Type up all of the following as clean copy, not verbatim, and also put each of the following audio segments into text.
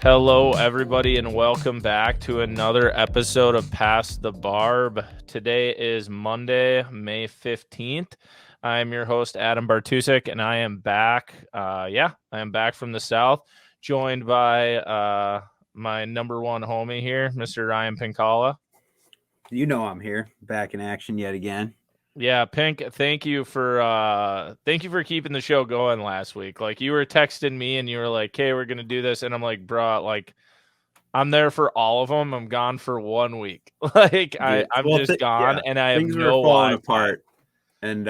Hello, everybody, and welcome back to another episode of Past The Barb. Today is Monday, May 15th. I'm your host, Adam Bartusek, and I am back. I am back from the South, joined by my number one homie here, Mr. Ryan Pinkalla. You know I'm here, back in action yet again. Yeah, Pink, thank you for keeping the show going last week. Like, you were texting me and you were like, "Hey, we're gonna do this," and I'm like, "Bruh, like, I'm there for all of them. I'm gone for 1 week. I'm just gone, and I have things no were falling Wi-Fi. apart, and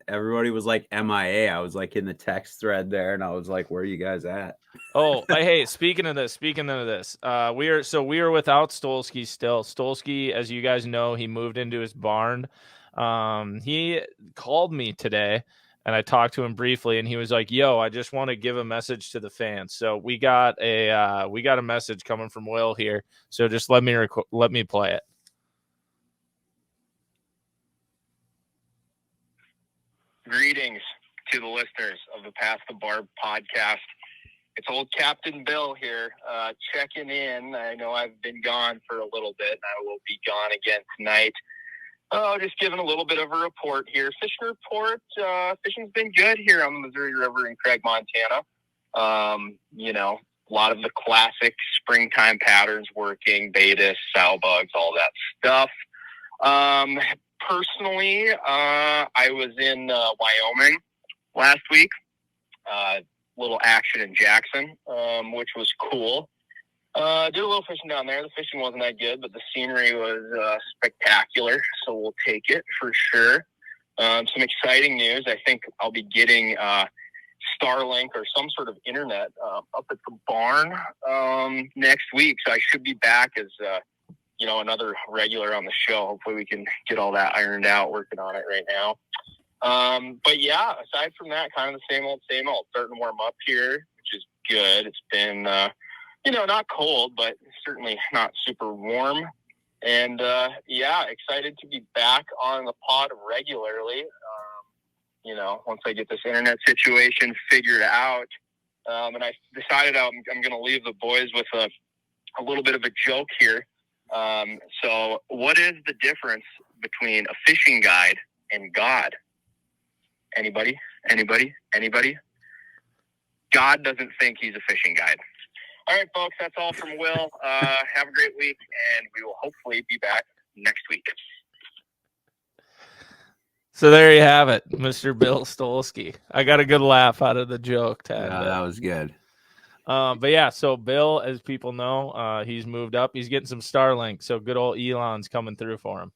everybody was like MIA. I was like in the text thread there, and I was like, "Where are you guys at?" Oh, hey, speaking of this, we are without Stolski still. Stolski, as you guys know, he moved into his barn. He called me today, and I talked to him briefly, and he was like, "Yo, I just want to give a message to the fans." So we got a message coming from Will here. So just let me play it. Greetings to the listeners of the Past The Barb podcast. It's old Captain Bill here, checking in. I know I've been gone for a little bit, and I will be gone again tonight. Just giving a little bit of a report here. Fishing report. Fishing's been good here on the Missouri River in Craig, Montana. A lot of the classic springtime patterns working, beta, sow bugs, all that stuff. Personally, I was in Wyoming last week. Little action in Jackson, which was cool. Did a little fishing down there. The fishing wasn't that good, but the scenery was spectacular, so we'll take it for sure. Some exciting news. I think I'll be getting Starlink or some sort of internet up at the barn next week, so I should be back as another regular on the show. Hopefully we can get all that ironed out, working on it right now. But yeah, aside from that, kind of the same old, starting to warm up here, which is good. It's been, not cold, but certainly not super warm. And, excited to be back on the pod regularly. Once I get this internet situation figured out. And I decided I'm going to leave the boys with a little bit of a joke here. So what is the difference between a fishing guide and God? Anybody? God doesn't think he's a fishing guide. All right, folks, that's all from Will. Have a great week, and we will hopefully be back next week. So there you have it, Mr. Bill Stolski. I got a good laugh out of the joke, Ted. Yeah, that was good. So Bill, as people know, he's moved up. He's getting some Starlink, so good old Elon's coming through for him.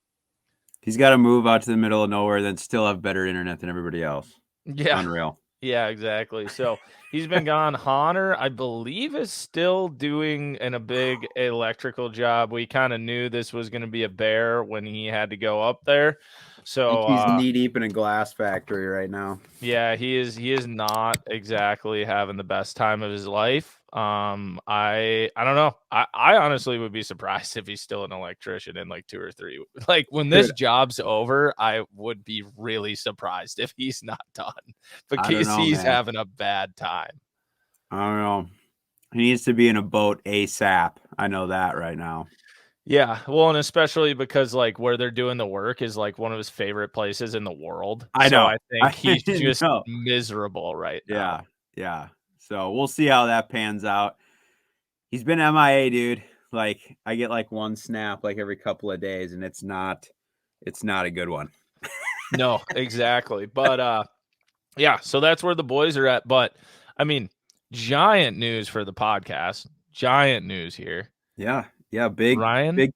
He's got to move out to the middle of nowhere, then still have better internet than everybody else. Yeah. Unreal. Yeah, exactly. So he's been gone. Hahner, I believe, is still doing a big electrical job. We kind of knew this was going to be a bear when he had to go up there. So he's knee deep in a glass factory right now. Yeah, he is not exactly having the best time of his life. I don't know. I honestly would be surprised if he's still an electrician in like 2 or 3. Like, when this job's over, I would be really surprised if he's not done, because he's having a bad time. I don't know. He needs to be in a boat ASAP. I know that right now. Yeah, well, and especially because like where they're doing the work is like one of his favorite places in the world. I know. So I think he's just miserable right now. Yeah. So we'll see how that pans out. He's been MIA, dude. Like, I get like one snap like every couple of days, and it's not a good one. No, exactly. But so that's where the boys are at. But I mean, giant news for the podcast. Giant news here. Yeah, big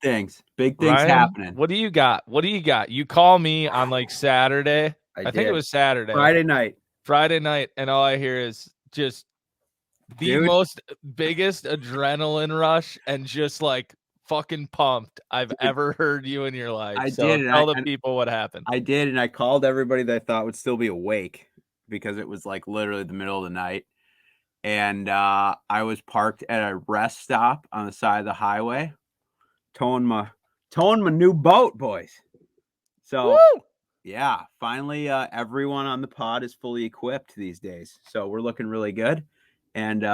things. Big things Ryan, happening. What do you got? You call me on like Saturday. I think it was Saturday. Friday night. And all I hear is just the most biggest adrenaline rush and just like fucking pumped I've ever heard you in your life. Tell the people what happened. I did, and I called everybody that I thought would still be awake, because it was like literally the middle of the night. And I was parked at a rest stop on the side of the highway, towing my new boat, boys. So, woo! Yeah, finally, everyone on the pod is fully equipped these days. So we're looking really good. And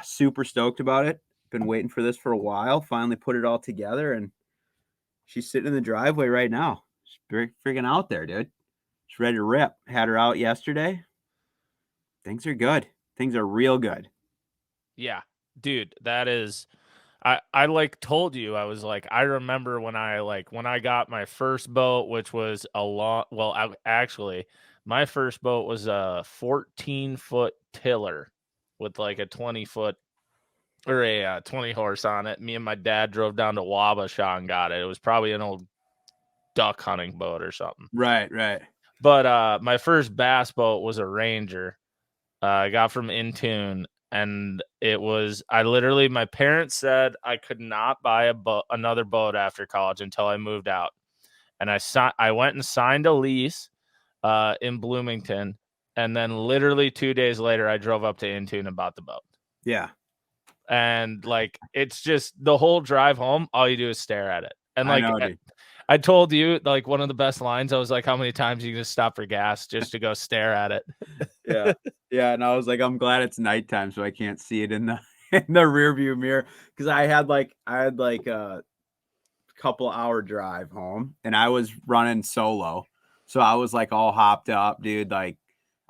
super stoked about it. Been waiting for this for a while. Finally put it all together, and she's sitting in the driveway right now. She's freaking out there, dude. She's ready to rip. Had her out yesterday. Things are good. Things are real good. Yeah, dude, that is. I like told you, I was like, I remember when I got my first boat, which was actually my first boat was a 14-foot tiller with like a 20-foot or a 20 horse on it. Me and my dad drove down to Wabasha and got it. It was probably an old duck hunting boat or something. Right. But my first bass boat was a Ranger. I got from Intune, and it was my parents said I could not buy another boat after college until I moved out, and I went and signed a lease in Bloomington, and then literally 2 days later I drove up to Intune and bought the boat. Yeah. And like, it's just the whole drive home, all you do is stare at it. And like, I told you, like, one of the best lines, I was like, how many times are you just stop for gas just to go stare at it? Yeah. Yeah. And I was like, I'm glad it's nighttime so I can't see it in the rear view mirror. Cause I had like a couple hour drive home, and I was running solo. So I was like all hopped up, dude. Like,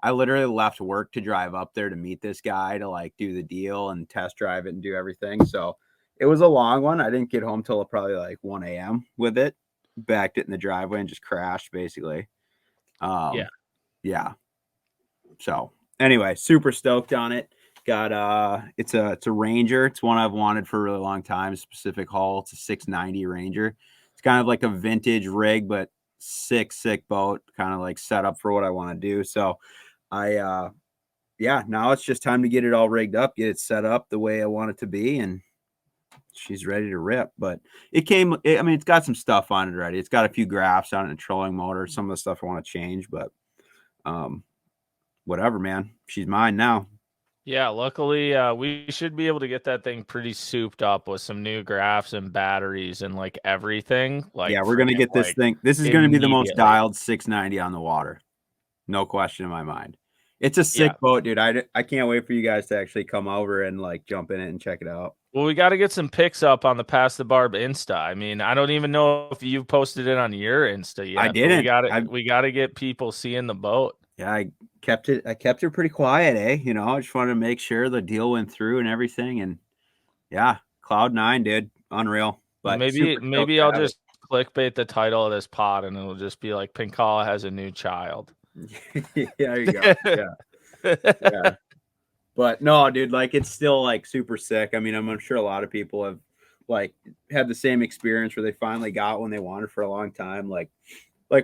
I literally left work to drive up there to meet this guy to like do the deal and test drive it and do everything. So it was a long one. I didn't get home till probably like 1 a.m. with it. Backed it in the driveway and just crashed basically. Yeah. So anyway, super stoked on it. Got it's a Ranger. It's one I've wanted for a really long time. Specific hull. It's a 690 Ranger. It's kind of like a vintage rig, but sick boat. Kind of like set up for what I want to do. So now it's just time to get it all rigged up, get it set up the way I want it to be, and she's ready to rip. But it's got some stuff on it already. It's got a few graphs on it, a trolling motor, some of the stuff I want to change, but whatever, man. She's mine now. Yeah, luckily we should be able to get that thing pretty souped up with some new graphs and batteries and like everything. Like, yeah, we're gonna get this thing. This is gonna be the most dialed 690 on the water. No question in my mind. It's a sick boat, dude. I can't wait for you guys to actually come over and like jump in it and check it out. Well, we got to get some pics up on the Past the Barb Insta. I mean, I don't even know if you've posted it on your Insta yet. I didn't. We got to get people seeing the boat. Yeah, I kept it pretty quiet, eh? I just wanted to make sure the deal went through and everything. And yeah, Cloud 9, dude. Unreal. But maybe I'll just clickbait the title of this pod and it'll just be like Pinkalla has a new child. Yeah, there you go. Yeah. But no, dude, like, it's still like super sick. I mean, I'm sure a lot of people have like had the same experience where they finally got one they wanted for a long time. Like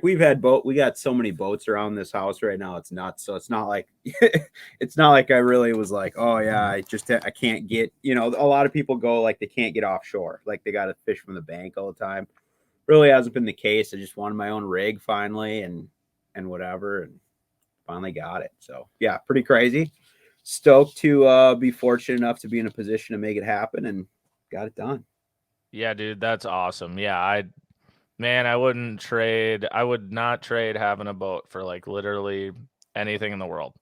we got so many boats around this house right now. It's nuts. So it's not like I really was like, oh yeah, I can't get, a lot of people go like they can't get offshore. Like they got to fish from the bank all the time. Really hasn't been the case. I just wanted my own rig finally and whatever, and finally got it. So yeah, pretty crazy. Stoked to be fortunate enough to be in a position to make it happen and got it done. Yeah, dude, that's awesome. Yeah, I would not trade having a boat for like literally anything in the world.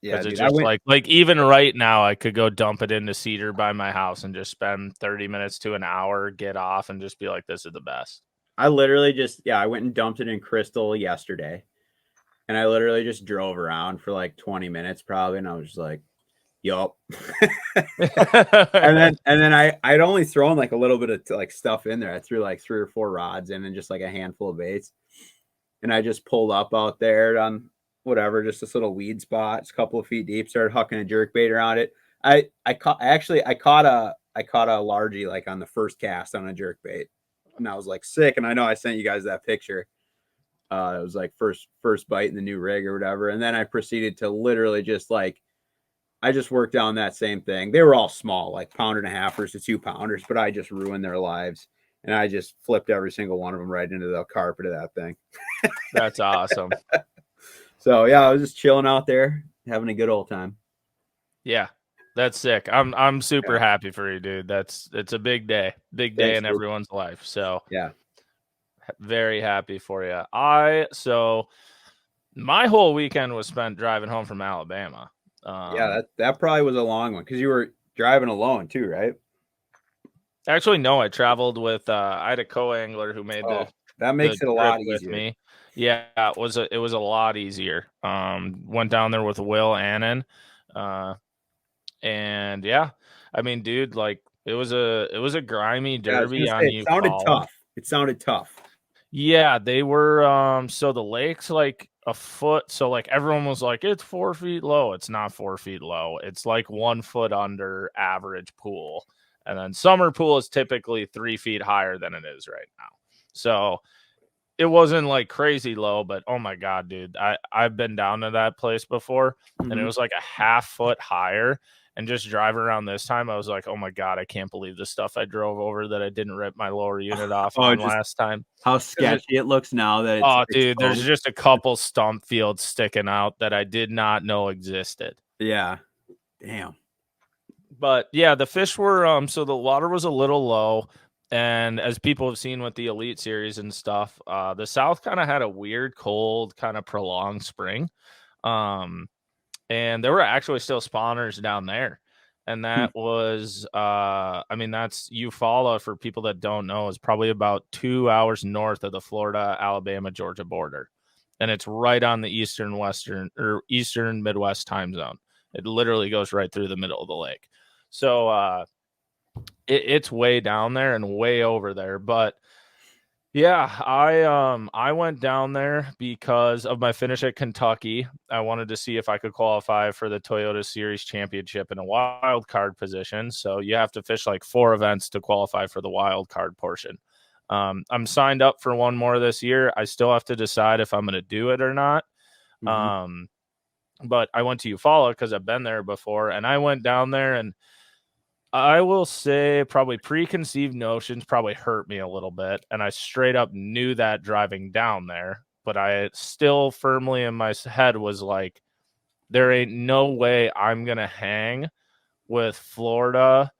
Yeah, it's just like even right now I could go dump it into Cedar by my house and just spend 30 minutes to an hour, get off, and just be like, this is the best. I literally I went and dumped it in Crystal yesterday, and I literally just drove around for like 20 minutes probably, and I was just like, yup. and then I'd only thrown like a little bit of like stuff in there. I threw like 3 or 4 rods in and just like a handful of baits, and I just pulled up out there on whatever, just this little weed spot. It's a couple of feet deep, started hucking a jerk bait around it. I caught a largie like on the first cast on a jerk bait, and I was like sick. And I know I sent you guys that picture. It was like first bite in the new rig or whatever, and then I proceeded to literally just like, I just worked down that same thing. They were all small, like 1.5 pounders to 2 pounders, but I just ruined their lives. And I just flipped every single one of them right into the carpet of that thing. That's awesome. So yeah, I was just chilling out there, having a good old time. Yeah, that's sick. I'm super happy for you, dude. It's a big day in everyone's life. So yeah, very happy for you. So my whole weekend was spent driving home from Alabama. Yeah, that probably was a long one because you were driving alone too, right? Actually, no, I traveled with I had a co-angler who made that makes the it a trip lot with easier. me. Yeah, it was a lot easier. Went down there with Will Annan. And yeah, I mean, dude, like it was a grimy Yeah, I was derby gonna on say it sounded Eufaula. tough. It sounded tough. Yeah, they were so the lake's like a foot, so like everyone was like, it's 4 feet low. It's not 4 feet low. It's like 1 foot under average pool. And then summer pool is typically 3 feet higher than it is right now. So it wasn't like crazy low, but oh my god, dude. I've been down to that place before and it Mhm. was like a half foot higher. And just driving around this time, I was like, oh my god, I can't believe the stuff I drove over that I didn't rip my lower unit off Oh, on just last time. how 'Cause sketchy it looks now that it's oh, dude, there's exposed. just a couple stump fields sticking out that I did not know existed. Yeah. Damn. But yeah, the fish were so the water was a little low. And as people have seen with the Elite Series and stuff, the South kind of had a weird, cold, kind of prolonged spring. Um, and there were actually still spawners down there. And that was I mean, that's Eufaula, for people that don't know, is probably about 2 hours north of the Florida, Alabama, Georgia border. And it's right on the eastern Midwest time zone. It literally goes right through the middle of the lake. So it's way down there and way over there. But yeah, I went down there because of my finish at Kentucky. I wanted to see if I could qualify for the Toyota Series Championship in a wild card position. So you have to fish like 4 events to qualify for the wild card portion. I'm signed up for one more this year. I still have to decide if I'm going to do it or not. Mhm. But I went to Eufaula because I've been there before, and I went down there, and I will say probably preconceived notions probably hurt me a little bit. And I straight up knew that driving down there, but I still firmly in my head was like, there ain't no way I'm going to hang with Florida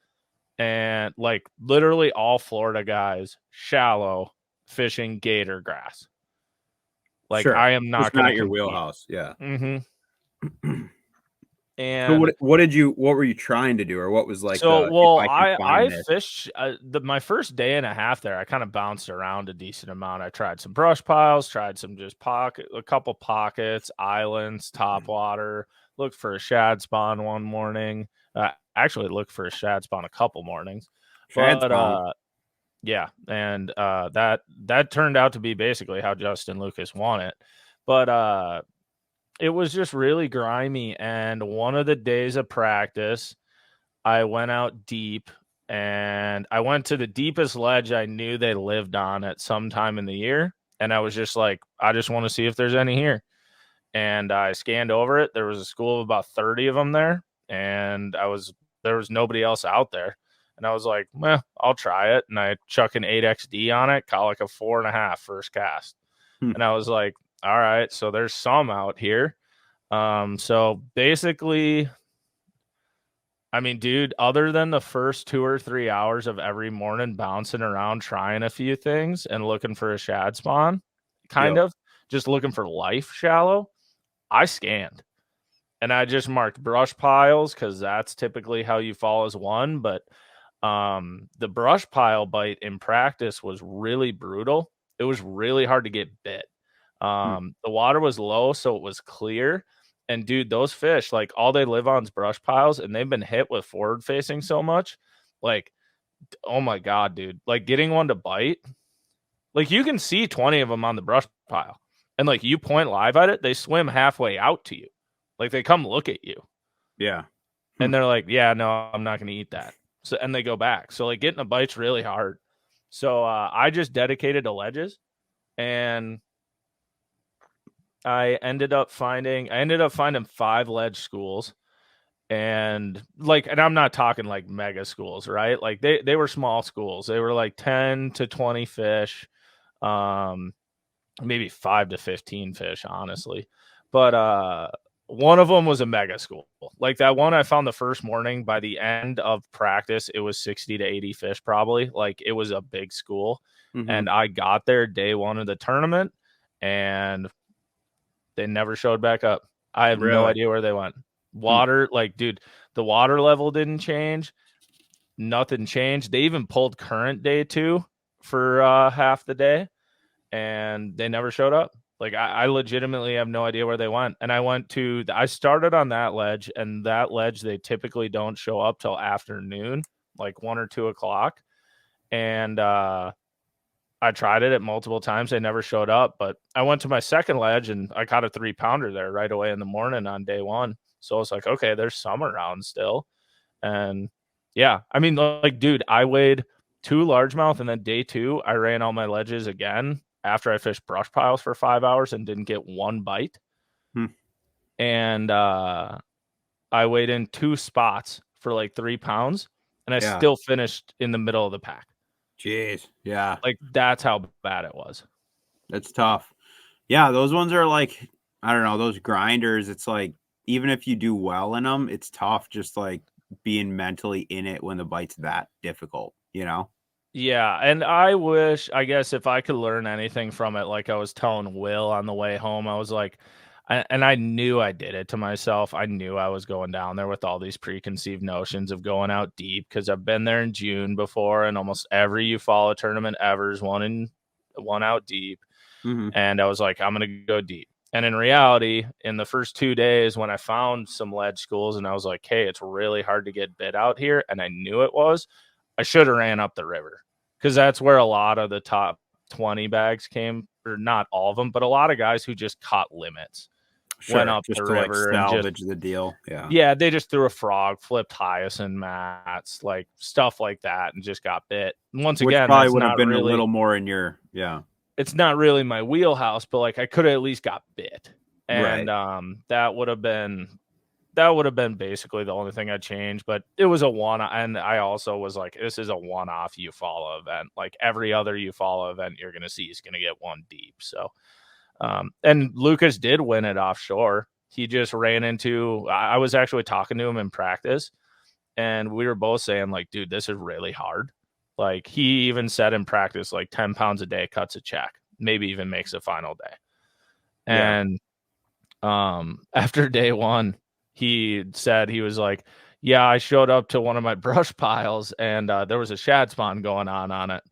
and like literally all Florida guys shallow fishing gator grass. Like Sure. I am not It's going to not your compete. wheelhouse. Yeah. So And what were you trying to do, or what was like so, the if well, I can find I this? fished my first day and a half there. I kind of bounced around a decent amount. I tried some brush piles, tried some just a couple pockets, islands, top water. Looked for a shad spawn one morning. Actually, looked for a shad spawn a couple mornings, Shad but spawn. yeah, and that turned out to be basically how Justin Lucas won it. But it was just really grimy, and one of the days of practice, I went out deep and I went to the deepest ledge I knew they lived on at some time in the year. And I was just like, I just want to see if there's any here. And I scanned over it. There was a school of about 30 of them there. And there was nobody else out there. And I was like, well, I'll try it. And I chuck an 8XD on it, caught like a 4.5 first cast. Hmm. And I was like, all right, so there's some out here. So basically, I mean, dude, other than the first 2 or 3 hours of every morning bouncing around, trying a few things and looking for a shad spawn, kind Yep. of just looking for life shallow, I scanned and I just marked brush piles because that's typically how you fall as one. But the brush pile bite in practice was really brutal. It was really hard to get bit. The water was low, so it was clear. And dude, those fish, like all they live on is brush piles, and they've been hit with forward facing so much. Like, oh my god, dude! Like getting one to bite, like you can see 20 of them on the brush pile, and like you point live at it, they swim halfway out to you, like they come look at you, Yeah. and they're like, "Yeah, no, I'm not going to eat that." So and they go back. So like getting a bite's really hard. So I just dedicated to ledges, and I ended up finding 5 ledge schools, and I'm not talking like mega schools, right? Like they were small schools. They were like 10 to 20 fish, um maybe 5 to 15 fish, honestly. But one of them was a mega school. Like that one I found the first morning, by the end of practice it was 60 to 80 fish probably. Like it was a big school. Mhm. And I got there day 1 of the tournament and they never showed back up. I have no Really? idea where they went. Water, like, dude, the water level didn't change. nothing changed. They even pulled current day 2 for half the day, and they never showed up. Like I legitimately have no idea where they went. And I started on that ledge, and that ledge, they typically don't show up till afternoon, like 1 or 2 o'clock. And I tried it at multiple times. They never showed up, but I went to my second ledge and I caught a 3-pounder there right away in the morning on day 1. So I was like, okay, there's some around still. And yeah, I mean, like, dude, I weighed 2 largemouth, and then day 2, I ran all my ledges again after I fished brush piles for 5 hours and didn't get one bite. And I weighed in 2 spots for like 3 pounds, and I still finished in the middle of the pack. Jeez. Yeah. Like, that's how bad it was. That's tough. Yeah, those ones are like, I don't know, those grinders. It's like, even if you do well in them, it's tough just like being mentally in it when the bite's that difficult, you know? Yeah, and I guess if I could learn anything from it, like I was telling Will on the way home, I was like, and I knew I did it to myself. I knew I was going down there with all these preconceived notions of going out deep, because I've been there in June before, and almost every Eufaula tournament ever is one out deep. And I was like, I'm going to go deep. And in reality, in the first 2 days when I found some ledge schools and I was like, hey, it's really hard to get bit out here, and I knew it was, I should have ran up the river, because that's where a lot of the top 20 bags came, or not all of them, but a lot of guys who just caught limits went up just the to river like and salvage the deal. Yeah, they just threw a frog, flipped hyacinth mats, like stuff like that, and just got bit. Once Which again, probably that's would have not been really, a little more in your it's not really my wheelhouse, but like I could have at least got bit. And that would have been basically the only thing I'd change. But it was a one, and I also was like, this is a one-off Eufaula event. Like every other Eufaula event you're gonna see is gonna get one deep. So and Lucas did win it offshore. He just ran into, I was actually talking to him in practice, and we were both saying, like, dude, this is really hard. Like, he even said in practice, like, 10 pounds a day cuts a check, maybe even makes a final day. And after day 1, he said, he was like, yeah, I showed up to one of my brush piles, and there was a shad spawn going on it.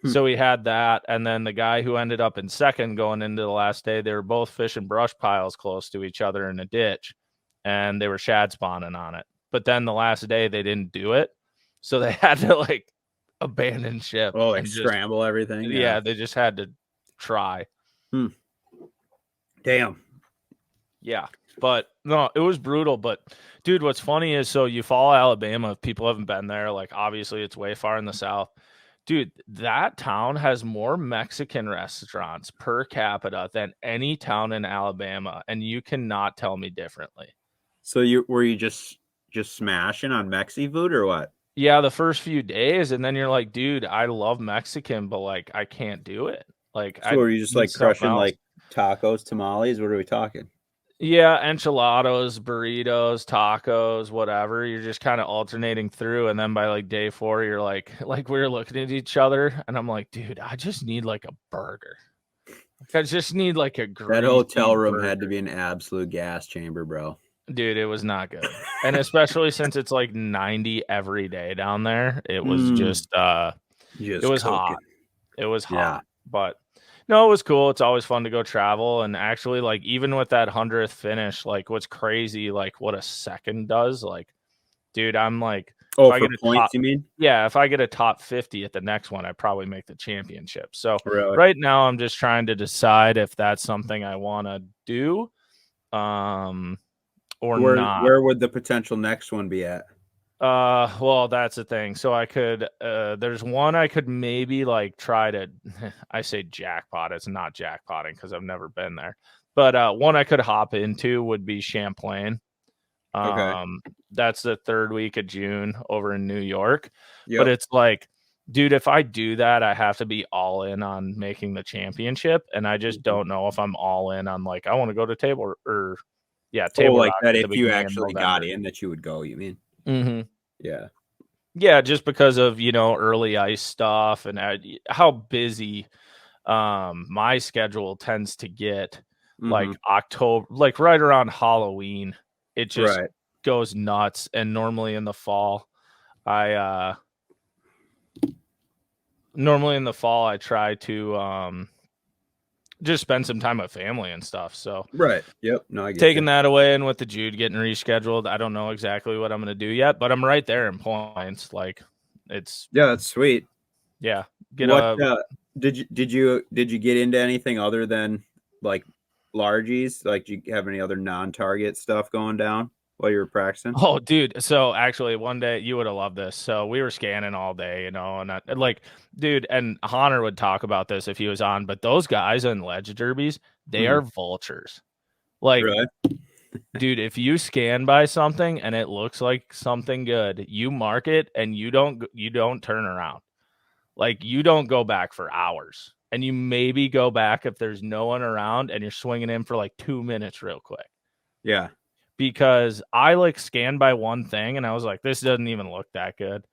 So he had that, and then the guy who ended up in second going into the last day, they were both fishing brush piles close to each other in a ditch, and they were shad spawning on it. But then the last day they didn't do it, so they had to like abandon ship. Oh, like scramble everything. Yeah, they just had to try. Damn. Yeah, but no, it was brutal. But dude, what's funny is, so Eufaula, Alabama, if people haven't been there, like obviously it's way far in the south. Dude, that town has more Mexican restaurants per capita than any town in Alabama, and you cannot tell me differently. So were you just smashing on Mexi food or what? Yeah, the first few days, and then you're like, dude, I love Mexican, but like I can't do it. Like, so are you just like crushing like tacos, tamales? What are we talking? Yeah, enchiladas, burritos, tacos, whatever. You're just kind of alternating through, and then by like day 4, you're like we were looking at each other, and I'm like, dude, I just need like a burger. Like, I just need like a great. That hotel room had to be an absolute gas chamber, bro. Dude, it was not good, and especially since it's like 90 every day down there, it was just it was hot. It was hot, but. No, it was cool. It's always fun to go travel. And actually, like, even with that 100th finish, like, what's crazy, like, what a second does, like, dude, I'm like, oh, for points, you mean? Yeah, if I get a top 50 at the next one, I probably make the championship. So right now I'm just trying to decide if that's something I want to do or not. Where would the potential next one be at? Well, that's the thing. So I could, there's one I could maybe like try to, I say jackpot. It's not jackpotting because I've never been there, but, one I could hop into would be Champlain. Okay. That's the 3rd week of June over in New York, but it's like, dude, if I do that, I have to be all in on making the championship. And I just don't know if I'm all in on like, I want to go to table table like rock that. If you actually got in, that you would go, you mean? Yeah, just because of, early ice stuff and how busy my schedule tends to get. Like October, like right around Halloween, it just goes nuts. And normally in the fall, I normally in the fall I try to just spend some time with family and stuff. So Right. Yep. No, I get taking you. that away, and with the Jude getting rescheduled, I don't know exactly what I'm going to do yet, but I'm right there in points. Like it's Yeah, that's sweet. yeah. Did you get into anything other than like largies? Like, do you have any other non-target stuff going down while you were practicing? Oh, dude. So actually, one day you would have loved this. So we were scanning all day, and like, dude, and Hahner would talk about this if he was on. But those guys in ledge derbies, they are vultures. Like, Really? dude, if you scan by something and it looks like something good, you mark it and you don't turn around. Like, you don't go back for hours, and you maybe go back if there's no one around and you're swinging in for like 2 minutes real quick. Yeah. Because I like scanned by one thing and I was like, this doesn't even look that good.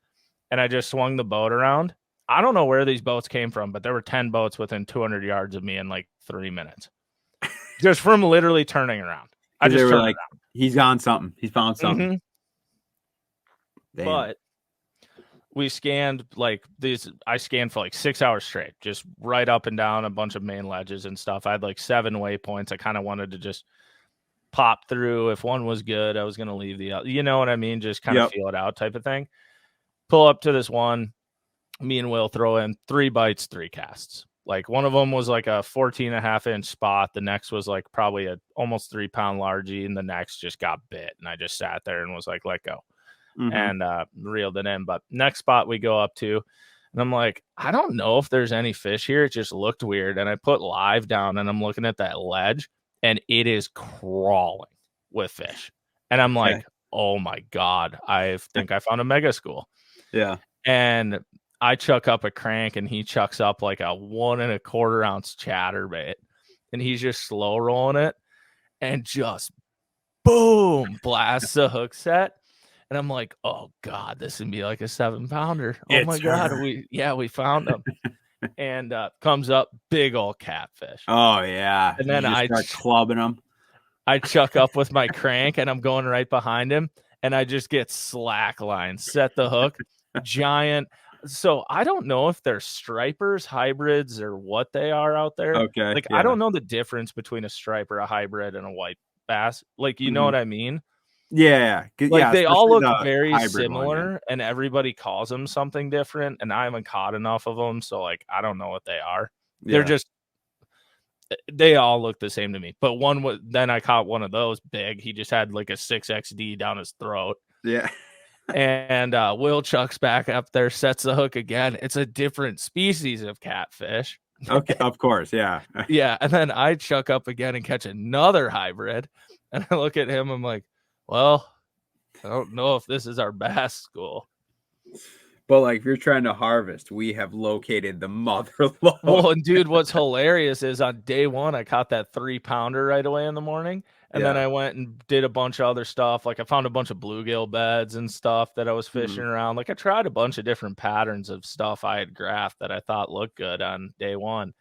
And I just swung the boat around. I don't know where these boats came from, but there were 10 boats within 200 yards of me in like 3 minutes. Just from literally turning around. I just turned like, around. He's on something. He's found something. Mm-hmm. But we scanned like these. I scanned for like 6 hours straight, just right up and down a bunch of main ledges and stuff. I had like 7 waypoints. I kind of wanted to just pop through. If one was good, I was going to leave the other. You know what I mean? Just kind of feel it out type of thing. Pull up to this one. Me and Will throw in 3 bites, 3 casts. Like one of them was like a 14.5-inch spot. The next was like probably a almost 3-pound largie, and the next just got bit. And I just sat there and was like, let go. And reeled it in. But next spot we go up to, and I'm like, I don't know if there's any fish here. It just looked weird. And I put live down and I'm looking at that ledge, and it is crawling with fish. And I'm like, oh my God, I think I found a mega school. Yeah. And I chuck up a crank and he chucks up like a 1 1/4 ounce chatterbait. And he's just slow rolling it and just boom, blasts the hook set. And I'm like, oh God, this would be like a 7-pounder. Oh my God. We found him. And comes up big old catfish. Oh yeah. And then I start clubbing them. I chuck up with my crank and I'm going right behind him, and I just get slack line, set the hook, giant. So I don't know if they're stripers, hybrids, or what they are out there. Okay. Like, I don't know the difference between a striper, a hybrid, and a white bass. Like, you know what I mean? Yeah. Like, they all look very similar, and everybody calls them something different, and I haven't caught enough of them, so like I don't know what they are. They're just, they all look the same to me. But then I caught one of those big. He just had like a 6XD down his throat. Yeah. And Will chucks back up there, sets the hook again. It's a different species of catfish. Okay, of course, yeah. Yeah, and then I chuck up again and catch another hybrid. And I look at him, I'm like, well, I don't know if this is our bass school. But like, if you're trying to harvest, we have located the mother lode. Well, and dude, what's hilarious is on day 1, I caught that 3-pounder right away in the morning. And then I went and did a bunch of other stuff. Like I found a bunch of bluegill beds and stuff that I was fishing around. Like I tried a bunch of different patterns of stuff I had graphed that I thought looked good on day 1.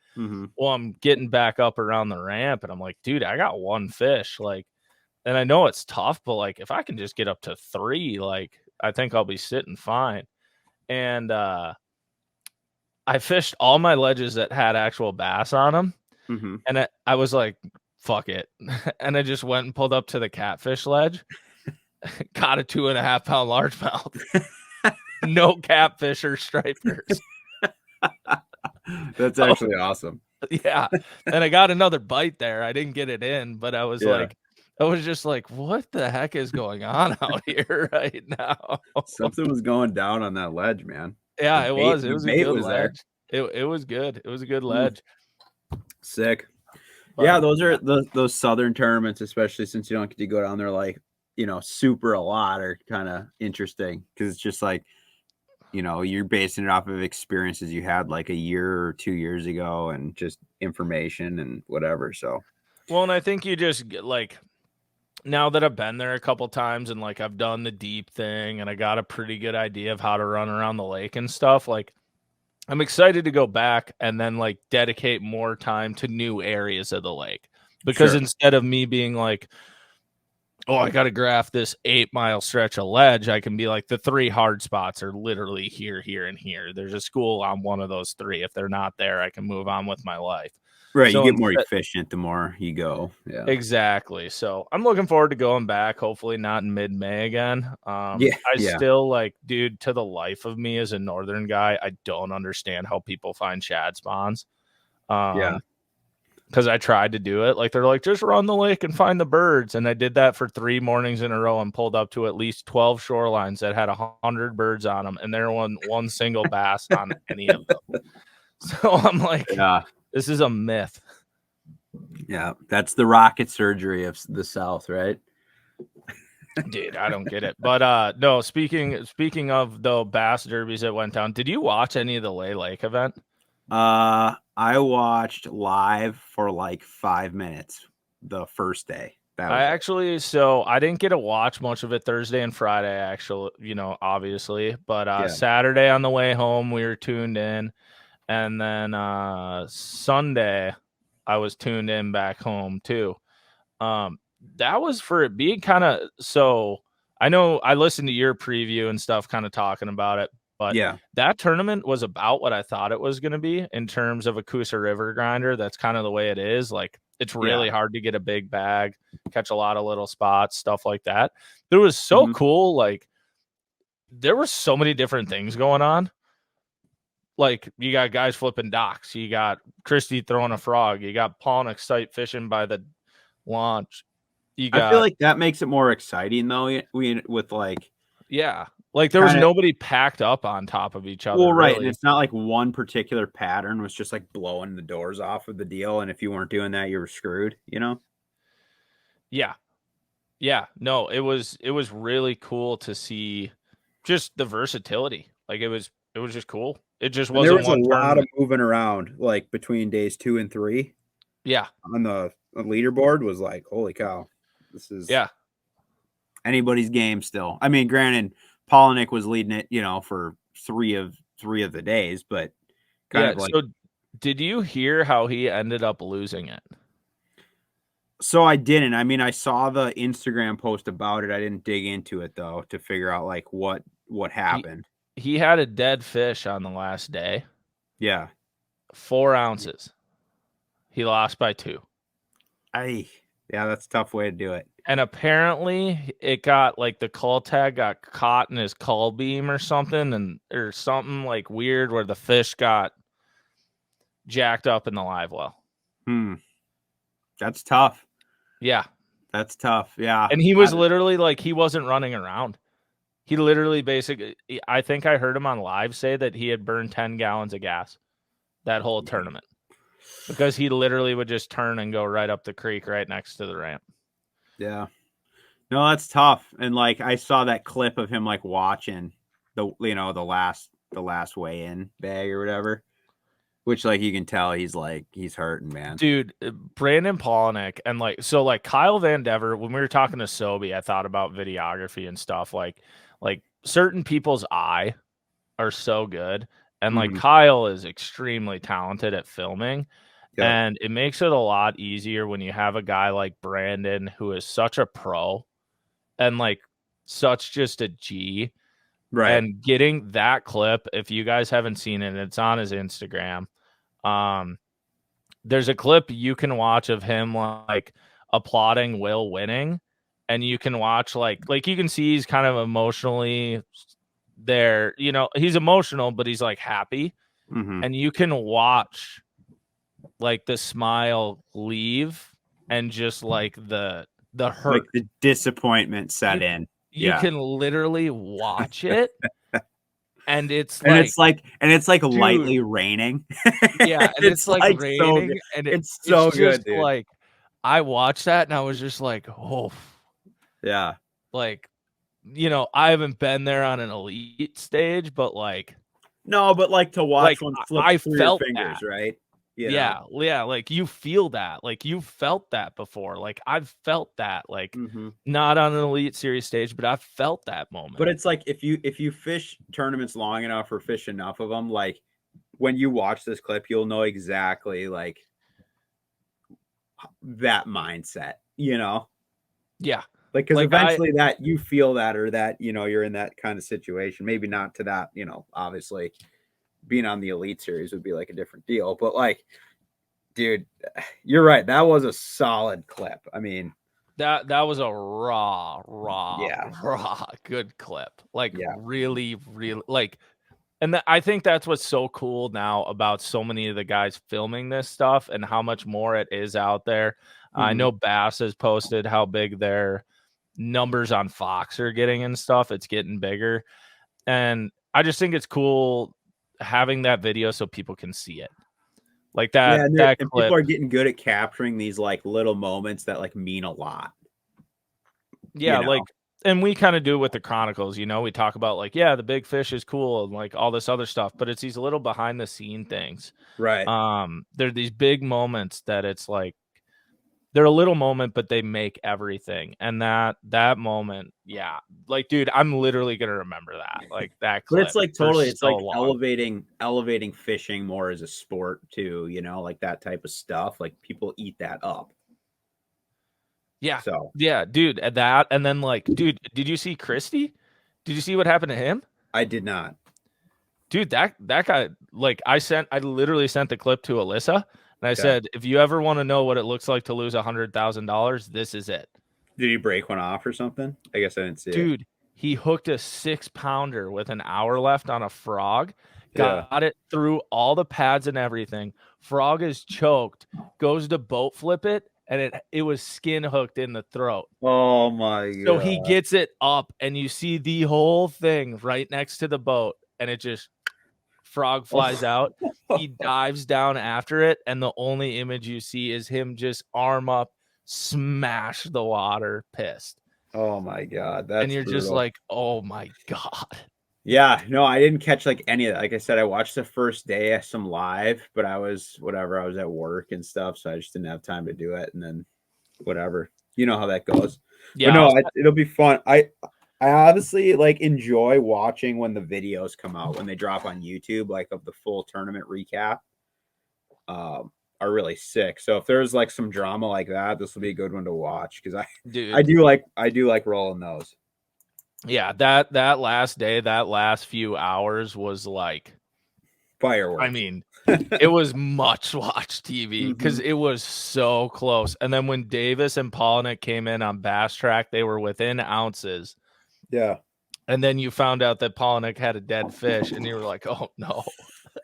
Well, I'm getting back up around the ramp and I'm like, dude, I got 1 fish. Like, and I know it's tough, but like if I can just get up to 3, like I think I'll be sitting fine. And I fished all my ledges that had actual bass on them. And I was like, fuck it. And I just went and pulled up to the catfish ledge, caught a 2.5-pound largemouth. No catfish or stripers. That's actually awesome. Yeah. And I got another bite there. I didn't get it in, but I was like, I was just like, what the heck is going on out here right now? Something was going down on that ledge, man. Yeah, it was. It was a good ledge. There. It was good. It was a good ledge. Sick. But, yeah, those are those southern tournaments, especially since you don't get to go down there like, super a lot, are kind of interesting because it's just like, you're basing it off of experiences you had like a year or 2 years ago and just information and whatever. So, well, and I think you just get like, now that I've been there a couple times and like I've done the deep thing and I got a pretty good idea of how to run around the lake and stuff, like I'm excited to go back and then like dedicate more time to new areas of the lake, because instead of me being like, oh, I got to graph this 8-mile stretch of ledge. I can be like, the 3 hard spots are literally here, here, and here. There's a school on one of those 3. If they're not there, I can move on with my life. Right. So You get more efficient the more you go. Yeah. Exactly. So I'm looking forward to going back. Hopefully not in mid-May again. I still like, dude, to the life of me as a northern guy, I don't understand how people find shad spawns. Because I tried to do it. Like, they're like, just run the lake and find the birds. And I did that for 3 mornings in a row and pulled up to at least 12 shorelines that had 100 birds on them. And there wasn't one single bass on any of them. So I'm like, this is a myth. Yeah. That's the rocket surgery of the South, right? Dude, I don't get it. But no, speaking of the bass derbies that went down, did you watch any of the Lay Lake event? I watched live for like 5 minutes the first day. I didn't get to watch much of it Thursday and Friday, actually, obviously. But Saturday on the way home, we were tuned in. And then Sunday, I was tuned in back home too. That was for it being kind of, so I know I listened to your preview and stuff kind of talking about it, but that tournament was about what I thought it was going to be in terms of a Coosa River grinder. That's kind of the way it is. Like, it's really hard to get a big bag, catch a lot of little spots, stuff like that. It was so cool. Like, there were so many different things going on. Like, you got guys flipping docks. You got Christy throwing a frog. You got Paul and Excite fishing by the launch. I feel like that makes it more exciting, though, with like... Yeah. Like, there was nobody packed up on top of each other. Well, right. Really. And it's not like one particular pattern was just like blowing the doors off of the deal. And if you weren't doing that, you were screwed, Yeah. Yeah. No, it was really cool to see just the versatility. Like, it was just cool. It just wasn't there was one a lot tournament. of moving around, like between days 2 and 3. Yeah. On the leaderboard was like, holy cow. This is anybody's game still. I mean, granted, Polinick was leading it, for three of the days, but kind of like. So did you hear how he ended up losing it? So I didn't. I mean, I saw the Instagram post about it. I didn't dig into it though to figure out like what happened. He had a dead fish on the last day. Yeah. 4 ounces. He lost by 2. Yeah, that's a tough way to do it. And apparently it got like the cull tag got caught in his cull beam or something, or something like weird where the fish got jacked up in the live well. That's tough. Yeah. That's tough. Yeah. And he was literally like, he wasn't running around. He literally basically, I think I heard him on live say that he had burned 10 gallons of gas that whole tournament because he literally would just turn and go right up the creek right next to the ramp. Yeah. No, that's tough. And like, I saw that clip of him like watching the last weigh-in bag or whatever, which like you can tell he's hurting, man. Dude, Brandon Polinick and like Kyle Van Dever, when we were talking to Sobe, I thought about videography and stuff. Like certain people's eye are so good. And like Kyle is extremely talented at filming. Yeah. And it makes it a lot easier when you have a guy like Brandon who is such a pro and like such just a G. Right. And getting that clip, if you guys haven't seen it, it's on his Instagram. There's a clip you can watch of him like applauding Will winning, and you can watch like you can see he's kind of emotionally there. He's emotional, but he's like happy, and you can watch like the smile leave and just like the hurt, like the disappointment set in. You can literally watch it. And it's like lightly raining. Yeah, and it's like raining, so and it's so good, dude. Like, I watched that and I was just like, oh, yeah. Like, I haven't been there on an elite stage, but like, no, but like to watch one flip through felt your fingers, that. right? Yeah. Like you feel that, like you felt that before. Like I've felt that, like not on an elite series stage, but I've felt that moment. But it's like if you fish tournaments long enough or fish enough of them, like when you watch this clip, you'll know exactly like that mindset. Yeah. Like, because Like, eventually that you feel that, or that, you're in that kind of situation. Maybe not to that, obviously being on the Elite Series would be like a different deal. But like, dude, you're right. That was a solid clip. I mean, that was a raw Yeah. good clip. Like Yeah. really, really like, and I think that's what's so cool now about so many of the guys filming this stuff and how much more it is out there. I Mhm. know Bass has posted how big their numbers on Fox are getting and stuff. It's getting bigger. And I just think it's cool having that video so people can see it. Like Yeah, that and clip. people are getting good at capturing these like little moments that like mean a lot. Yeah, You know? like, and we kind of do with the Chronicles, we talk about like, yeah, the big fish is cool and like all this other stuff, but it's these little behind the scene things. Right. They're these big moments that it's like they're a little moment, but they make everything. And that moment, yeah, like, dude, I'm literally gonna remember that, like that But clip it's like for totally, it's so like long. elevating fishing more as a sport too, like that type of stuff. Like people eat that up. Yeah, So yeah, dude, that, and then like, dude, did you see Christie? Did you see what happened to him? I did not. Dude, that guy, like, I literally sent the clip to Alyssa, and I Okay. said, if you ever want to know what it looks like to lose $100,000, this is it. Did he break one off or something? I guess I didn't see it. Dude, he hooked a 6-pounder with an hour left on a frog, Yeah. got it through all the pads and everything. Frog is choked, goes to boat flip it, and it was skin hooked in the throat. Oh my So he god. gets it up, and you see the whole thing right next to the boat, and it just frog flies out. He dives down after it, and the only image you see is him just arm up, smash the water, pissed. Oh my god. And That's you're just brutal. like, oh my God. Yeah, no, I didn't catch like any of that. Like I said, I watched the first day some live, but I was at work and stuff, so I just didn't have time to do it. And then whatever, you know how that goes. Yeah, But no, it'll be fun. I obviously like enjoy watching when the videos come out, when they drop on YouTube, like of the full tournament recap. Are really sick. So if there's like some drama like that, this will be a good one to watch because dude. I do like rolling those. Yeah, that last day, that last few hours was like, Fireworks. I mean, it was much watch TV because it was so close. And then when Davis and Polnick came in on Bass Track, they were within ounces. Yeah. And then you found out that Polnick had a dead fish, and you were like, oh no.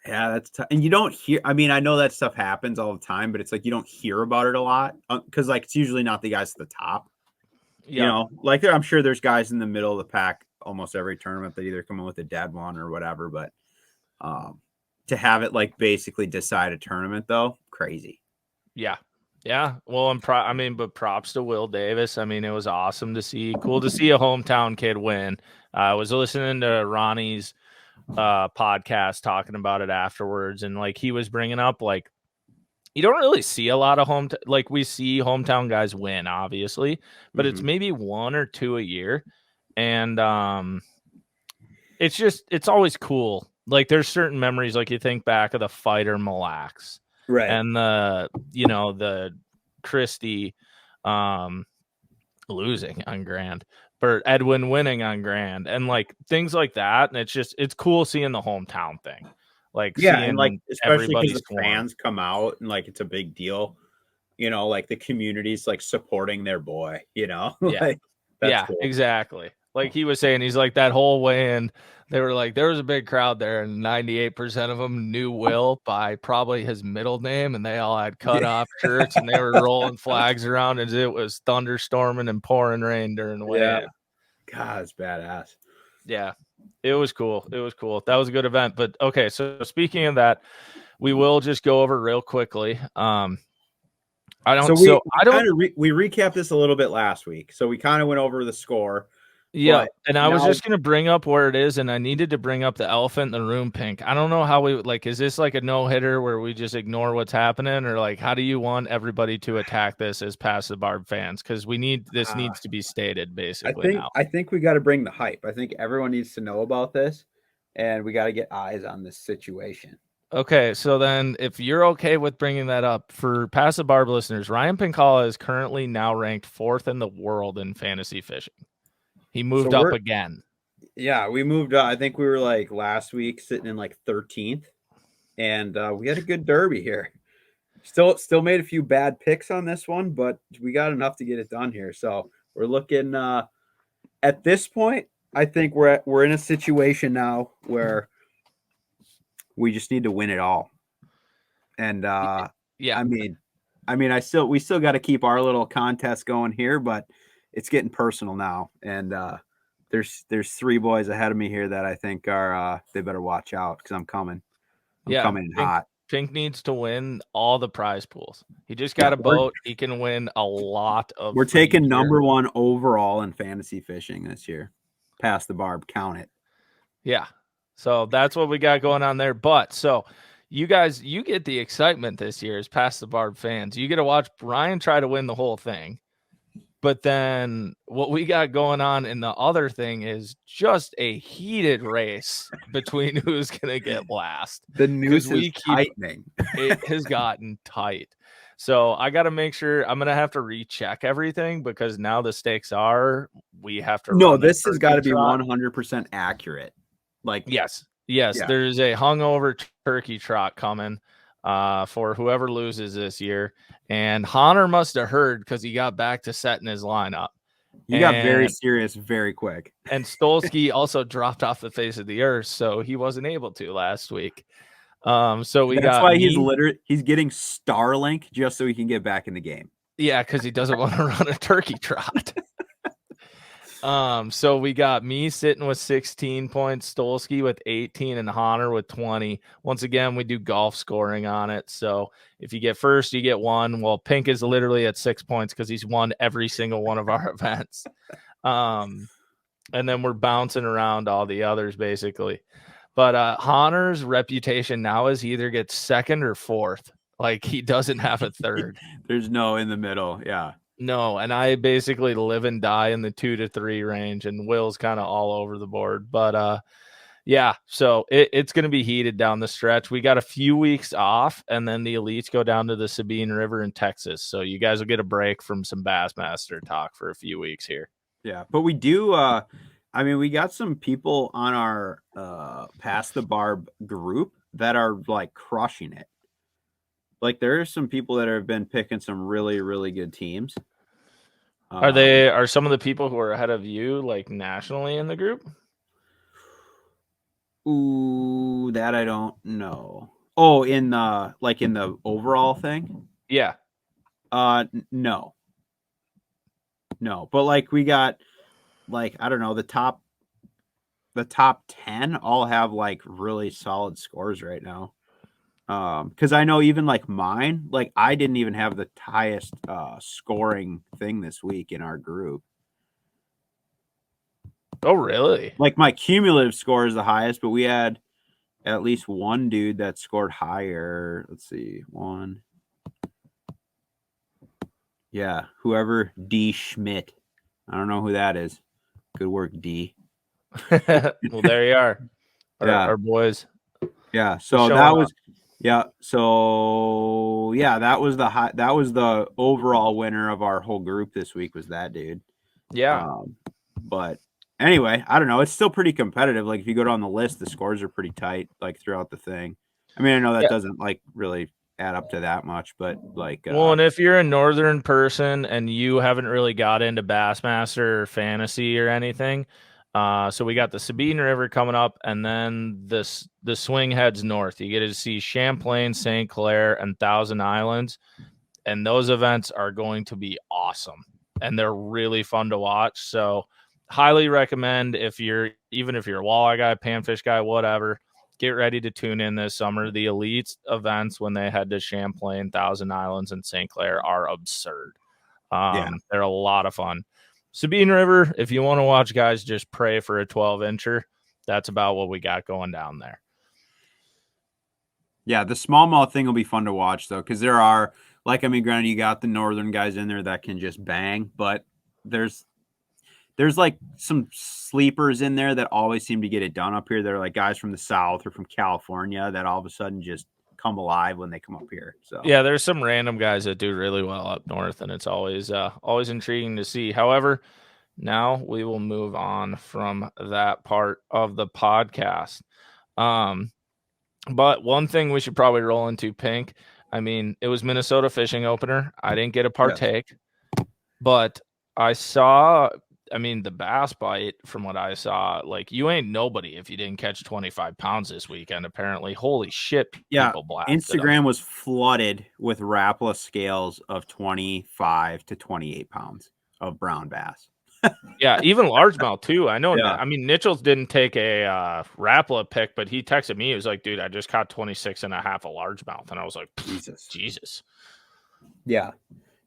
Yeah, that's and you don't hear. I mean, I know that stuff happens all the time, but it's like you don't hear about it a lot because like it's usually not the guys at the top. Yeah. Like I'm sure there's guys in the middle of the pack almost every tournament that either come in with a dead one or whatever. But to have it like basically decide a tournament though, crazy. Yeah. Yeah. Well, but props to Will Davis. I mean, it was awesome to see. Cool to see a hometown kid win. I was listening to Ronnie's podcast talking about it afterwards, and like he was bringing up like you don't really see a lot of like we see hometown guys win, obviously, but it's maybe one or two a year, and it's always cool. Like there's certain memories, like you think back of the fighter Mille Lacs, Right. and the Christie losing on Grand, but Edwin winning on Grand, and like things like that. And it's cool seeing the hometown thing, like Yeah, and like seeing especially everybody because the swarm. fans come out and like it's a big deal. Like the community's like supporting their boy. Yeah, like that's yeah, cool. exactly. Like he was saying, he's like that whole way in. They were like, there was a big crowd there, and 98% of them knew Will by probably his middle name, and they all had cut off shirts, and they were rolling flags around as it was thunderstorming and pouring rain during the weigh-in. Yeah. God, it's badass. Yeah, it was cool. It was cool. That was a good event. But okay, so speaking of that, we will just go over real quickly. We recapped this a little bit last week. So we kind of went over the score. Yeah, and I was just going to bring up where it is, and I needed to bring up the elephant in the room, Pink. I don't know how is this like a no-hitter where we just ignore what's happening, or like how do you want everybody to attack this as Past The Barb fans? Because this needs to be stated basically now. I think we got to bring the hype. I think everyone needs to know about this, and we got to get eyes on this situation. Okay, so then if you're okay with bringing that up, for Past the Barb listeners, Ryan Pinkalla is currently now ranked 4th in the world in fantasy fishing. He moved up again. Yeah, we moved up. I think we were like last week sitting in like 13th, and we had a good derby here. Still made a few bad picks on this one, but we got enough to get it done here. So we're looking at this point, I think we're in a situation now where we just need to win it all. And Yeah. I mean, we still got to keep our little contest going here, but it's getting personal now. And there's 3 boys ahead of me here that I think are they better watch out because I'm coming. I'm coming in hot. Pink needs to win all the prize pools. He just got a boat. He can win a lot of. We're taking number 1 overall in fantasy fishing this year. Past the Barb, count it. Yeah. So that's what we got going on there. But so you guys, you get the excitement this year as Past the Barb fans. You get to watch Brian try to win the whole thing. But then what we got going on in the other thing is just a heated race between who's going to get last. The noose is tightening. It has gotten tight. So I got to make sure I'm going to have to recheck everything because now the stakes are we have to. No, this has got to be 100% accurate. Like, yes. There's a hungover turkey trot coming for whoever loses this year. And Hahner must have heard because he got back to setting his lineup. He got very serious very quick. And Stolski also dropped off the face of the earth, so he wasn't able to last week. So that's why he's getting Starlink just so he can get back in the game. Yeah, because he doesn't want to run a turkey trot. So we got me sitting with 16 points, Stolski with 18, and Hahner with 20. Once again, we do golf scoring on it. So if you get first, you get 1. Well, Pink is literally at 6 points because he's won every single one of our events. And then we're bouncing around all the others basically. But Hahner's reputation now is he either gets 2nd or 4th. Like he doesn't have a 3rd. There's no in the middle. Yeah. No, and I basically live and die in the 2 to 3 range, and Will's kind of all over the board. But yeah, so it's going to be heated down the stretch. We got a few weeks off, and then the elites go down to the Sabine River in Texas. So you guys will get a break from some Bassmaster talk for a few weeks here. Yeah, but we do. We got some people on our Past the Barb group that are like crushing it. Like there are some people that have been picking some really, really good teams. Are some of the people who are ahead of you like nationally in the group? Ooh, that I don't know. Oh, in the overall thing? Yeah. No. But like we got like I don't know, the top 10 all have like really solid scores right now. Because I know even like mine, like I didn't even have the highest scoring thing this week in our group. Oh, really? Like my cumulative score is the highest, but we had at least one dude that scored higher. Let's see, 1. Yeah, whoever D Schmidt. I don't know who that is. Good work, D. Well, there you are. Our boys. Yeah, so that was. Yeah, so that was the overall winner of our whole group this week was that dude. Yeah. But anyway, I don't know. It's still pretty competitive. Like if you go down the list, the scores are pretty tight like throughout the thing. I mean, I know that doesn't like really add up to that much, but like well, and if you're a northern person and you haven't really got into Bassmaster or fantasy or anything, so we got the Sabine River coming up, and then the swing heads north. You get to see Champlain, St. Clair, and Thousand Islands, and those events are going to be awesome, and they're really fun to watch. So highly recommend if you're a walleye guy, panfish guy, whatever, get ready to tune in this summer. The elite events when they head to Champlain, Thousand Islands, and St. Clair are absurd. They're a lot of fun. Sabine River, if you want to watch guys just pray for a 12-incher, that's about what we got going down there. Yeah, the smallmouth thing will be fun to watch, though, because there are, granted, you got the northern guys in there that can just bang, but there's there's like some sleepers in there that always seem to get it done up here. They're like guys from the South or from California that all of a sudden just come alive when they come up here. So Yeah, there's some random guys that do really well up north, and it's always intriguing to see. However, now we will move on from that part of the podcast. But one thing we should probably roll into, Pink. I mean, it was Minnesota fishing opener. I didn't get a partake, but I saw. I mean, the bass bite, from what I saw, like you ain't nobody if you didn't catch 25 pounds this weekend. Apparently, holy shit! yeah, People blasted Instagram them. was flooded with Rapala scales of 25 to 28 pounds of brown bass. Yeah, even largemouth too. I know. Yeah. I mean, Nichols didn't take a Rapala pick, but he texted me. He was like, "Dude, I just caught 26 and a half of largemouth," and I was like, Jesus. Yeah.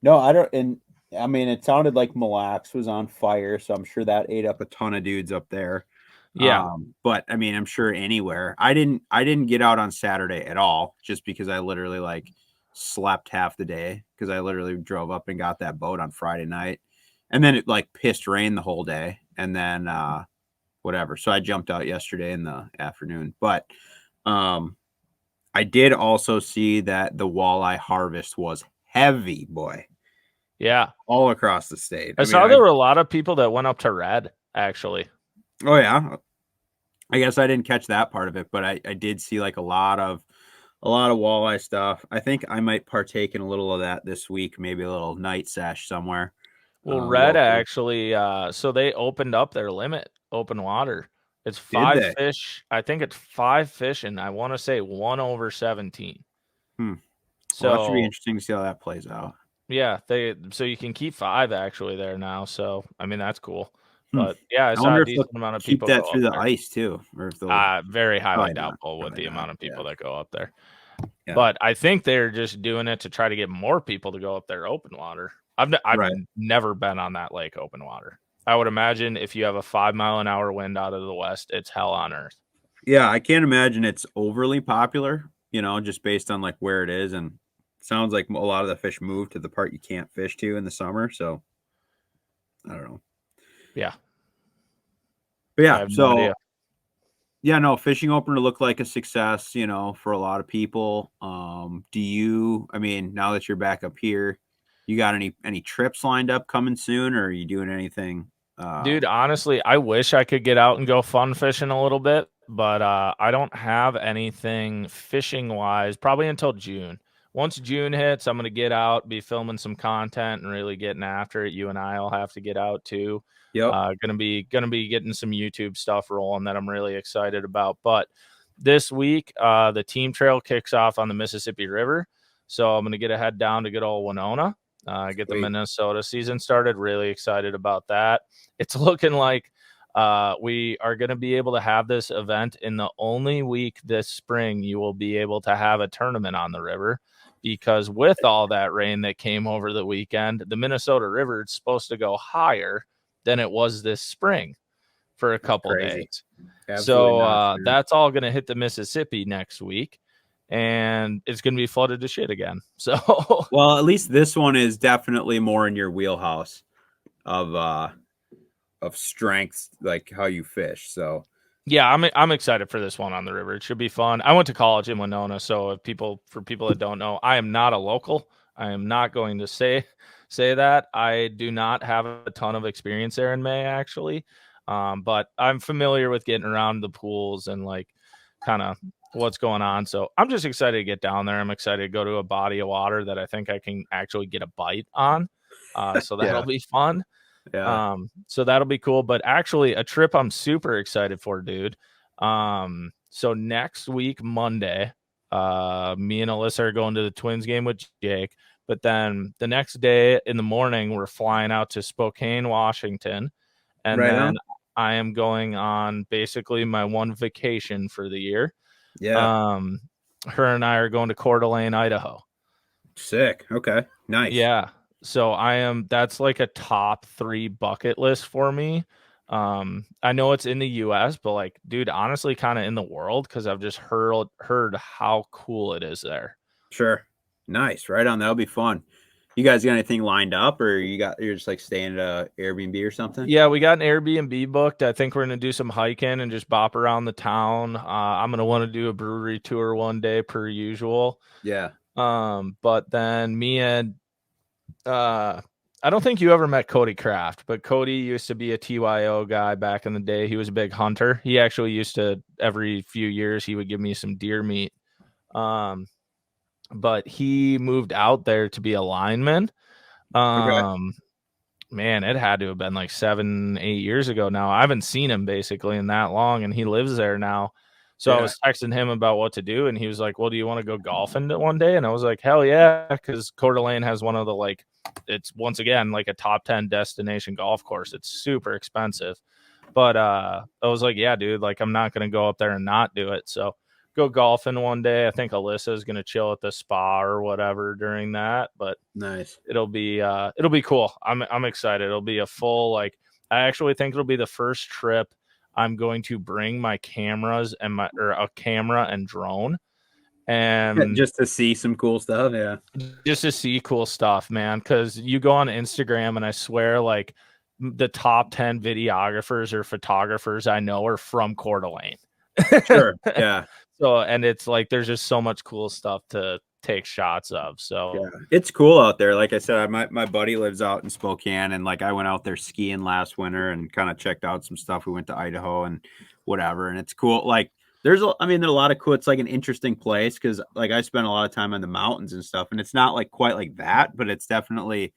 No, I don't. And I mean, it sounded like Mille Lacs was on fire, so I'm sure that ate up a ton of dudes up there. Yeah. But I mean, I'm sure anywhere. I didn't get out on Saturday at all, just because I literally like slept half the day because I literally drove up and got that boat on Friday night, and then it like pissed rain the whole day, and then whatever. So I jumped out yesterday in the afternoon, but I did also see that the walleye harvest was heavy, boy. Yeah. All across the state. I saw there were a lot of people that went up to red, actually. Oh, yeah. I guess I didn't catch that part of it, but I did see like a lot of walleye stuff. I think I might partake in a little of that this week, maybe a little night sesh somewhere. Well, red locally. actually, so they opened up their limit, open water. It's 5 fish. I think it's 5 fish, and I want to say 1 over 17. So that should be interesting to see how that plays out. Yeah, so you can keep 5 actually there now. So I mean that's cool. But yeah, I saw wonder a if decent amount of keep people that go through up the there. ice too, or if very highly probably doubtful not. with the amount of people that go up there. Yeah. But I think they're just doing it to try to get more people to go up there open water. I've never been on that lake open water. I would imagine if you have a 5-mile-an-hour wind out of the west, it's hell on earth. Yeah, I can't imagine it's overly popular, just based on like where it is, and sounds like a lot of the fish move to the part you can't fish to in the summer. So I don't know. Yeah. But yeah, I have no idea. Yeah, no, fishing opener looked like a success, for a lot of people. I mean, now that you're back up here, you got any trips lined up coming soon, or are you doing anything? Dude, honestly, I wish I could get out and go fun fishing a little bit, but I don't have anything fishing wise probably until June. Once June hits, I'm going to get out, be filming some content and really getting after it. You and I will have to get out too. Yep. Gonna be getting some YouTube stuff rolling that I'm really excited about. But this week, the team trail kicks off on the Mississippi River. So I'm gonna get a head down to good old Winona, get the Minnesota season started. Really excited about that. It's looking like we are going to be able to have this event in the only week this spring you will be able to have a tournament on the river, because with all that rain that came over the weekend, the Minnesota River is supposed to go higher than it was this spring for a couple days. So that's all going to hit the Mississippi next week, and it's going to be flooded to shit again. So, well, at least this one is definitely more in your wheelhouse of strengths, like how you fish. So yeah, I'm excited for this one on the river. It should be fun. I went to college in Winona, so for people that don't know, I am not a local. I am not going to say that. I do not have a ton of experience there in May, actually. But I'm familiar with getting around the pools and like kind of what's going on. So I'm just excited to get down there. I'm excited to go to a body of water that I think I can actually get a bite on. So that'll be fun. Yeah. So that'll be cool. But actually a trip I'm super excited for, dude. So next week, Monday, me and Alyssa are going to the Twins game with Jake. But then the next day in the morning, we're flying out to Spokane, Washington. And then I am going on basically my one vacation for the year. Yeah. Her and I are going to Coeur d'Alene, Idaho. Sick. Okay. Nice. Yeah. So that's like a top 3 bucket list for me. I know it's in the US, but like, dude, honestly kind of in the world, because I've just heard how cool it is there. Sure. Nice. Right on. That'll be fun. You guys got anything lined up, or you're just like staying at a Airbnb or something? Yeah, we got an Airbnb booked. I think we're gonna do some hiking and just bop around the town. I'm gonna want to do a brewery tour one day per usual. Yeah. But then me and I don't think you ever met Cody Kraft, but Cody used to be a TYO guy back in the day. He was a big hunter. He actually used to every few years he would give me some deer meat. But he moved out there to be a lineman. Okay. Man, it had to have been like 7-8 years ago now. I haven't seen him basically in that long, and he lives there now. So I Yeah. was texting him about what to do, and he was like, well, do you want to go golfing one day? And I was like, hell yeah, because Coeur d'Alene has one of the, like, it's once again like a top 10 destination golf course. It's super expensive. But I was like, yeah, dude, like I'm not going to go up there and not do it. So go golfing one day. I think Alyssa is going to chill at the spa or whatever during that, but Nice. it'll be cool. I'm excited. It'll be a full, like, I actually think it'll be the first trip I'm going to bring my cameras and a camera and drone, and Just to see some cool stuff. Yeah. just to see cool stuff, man. Because you go on Instagram, and I swear, like, the top 10 videographers or photographers I know are from Coeur d'Alene. Sure. Yeah. So, and it's like there's just so much cool stuff to take shots of. So Yeah, it's cool out there. Like I said, my buddy lives out in Spokane, and like I went out there skiing last winter and kind of checked out some stuff. We went to Idaho and whatever, and it's cool. Like there's a lot of cool. It's like an interesting place because like I spent a lot of time in the mountains and stuff, and it's not like quite like that, but it's definitely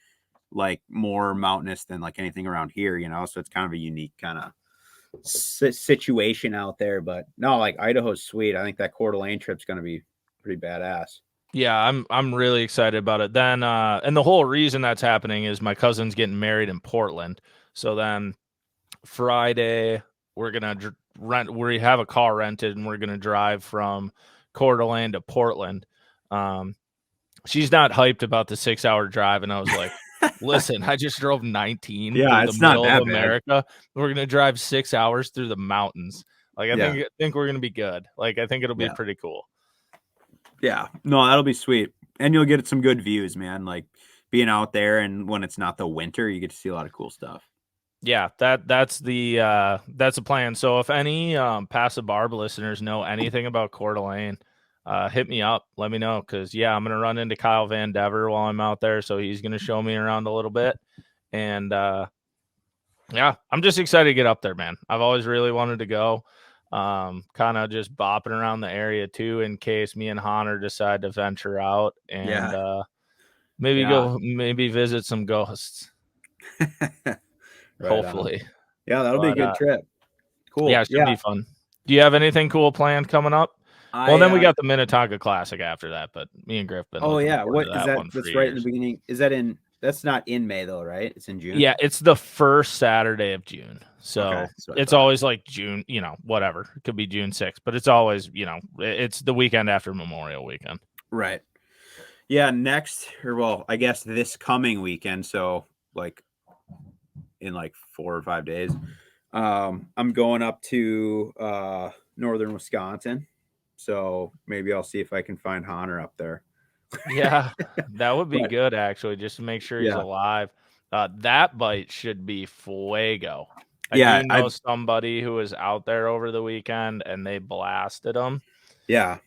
like more mountainous than like anything around here, you know. So it's kind of a unique kind of situation out there. But no, like Idaho's sweet. I think that Coeur d'Alene trip's going to be pretty badass. yeah, I'm really excited about it. Then and the whole reason that's happening is my cousin's getting married in Portland. So then Friday we're gonna rent. We have a car rented, and we're gonna drive from Coeur d'Alene to Portland. She's not hyped about the 6-hour drive, and I was like, listen, I just drove 19 Yeah, through it's the not middle that of bad. America. We're gonna drive 6 hours through the mountains. Like I Yeah. think we're gonna be good. Like I think it'll be Yeah. pretty cool. Yeah, no, that'll be sweet, and you'll get some good views, man. Like being out there, and when it's not the winter, you get to see a lot of cool stuff. Yeah, that's the plan. So if any Past The Barb listeners know anything about Coeur d'Alene, hit me up. Let me know, because yeah, I'm gonna run into Kyle Van Dever while I'm out there, so he's gonna show me around a little bit, and yeah, I'm just excited to get up there, man. I've always really wanted to go. Kind of just bopping around the area too, in case me and Hahner decide to venture out and maybe visit some ghosts. Right on. Hopefully. Yeah, that'll be a But good trip. Cool. yeah, it should be fun. Do you have anything cool planned coming up? Well, then we got the Minnetonka Classic after that, but me and Griff been Oh looking yeah, forward what to is that that? one for That's right in the years. beginning. Is that in? That's not in May though, right? It's in June. Yeah, it's the first Saturday of June. So Okay, so I it's thought. always like June, whatever. It could be June 6th, but it's always, it's the weekend after Memorial Weekend. Right. Yeah, I guess this coming weekend. So like in like 4 or 5 days, I'm going up to northern Wisconsin. So maybe I'll see if I can find Hahner up there. Yeah, that would be But- good, actually, just to make sure he's Yeah. alive. That bite should be fuego. I Yeah, do know somebody who was out there over the weekend, and they blasted him. Yeah.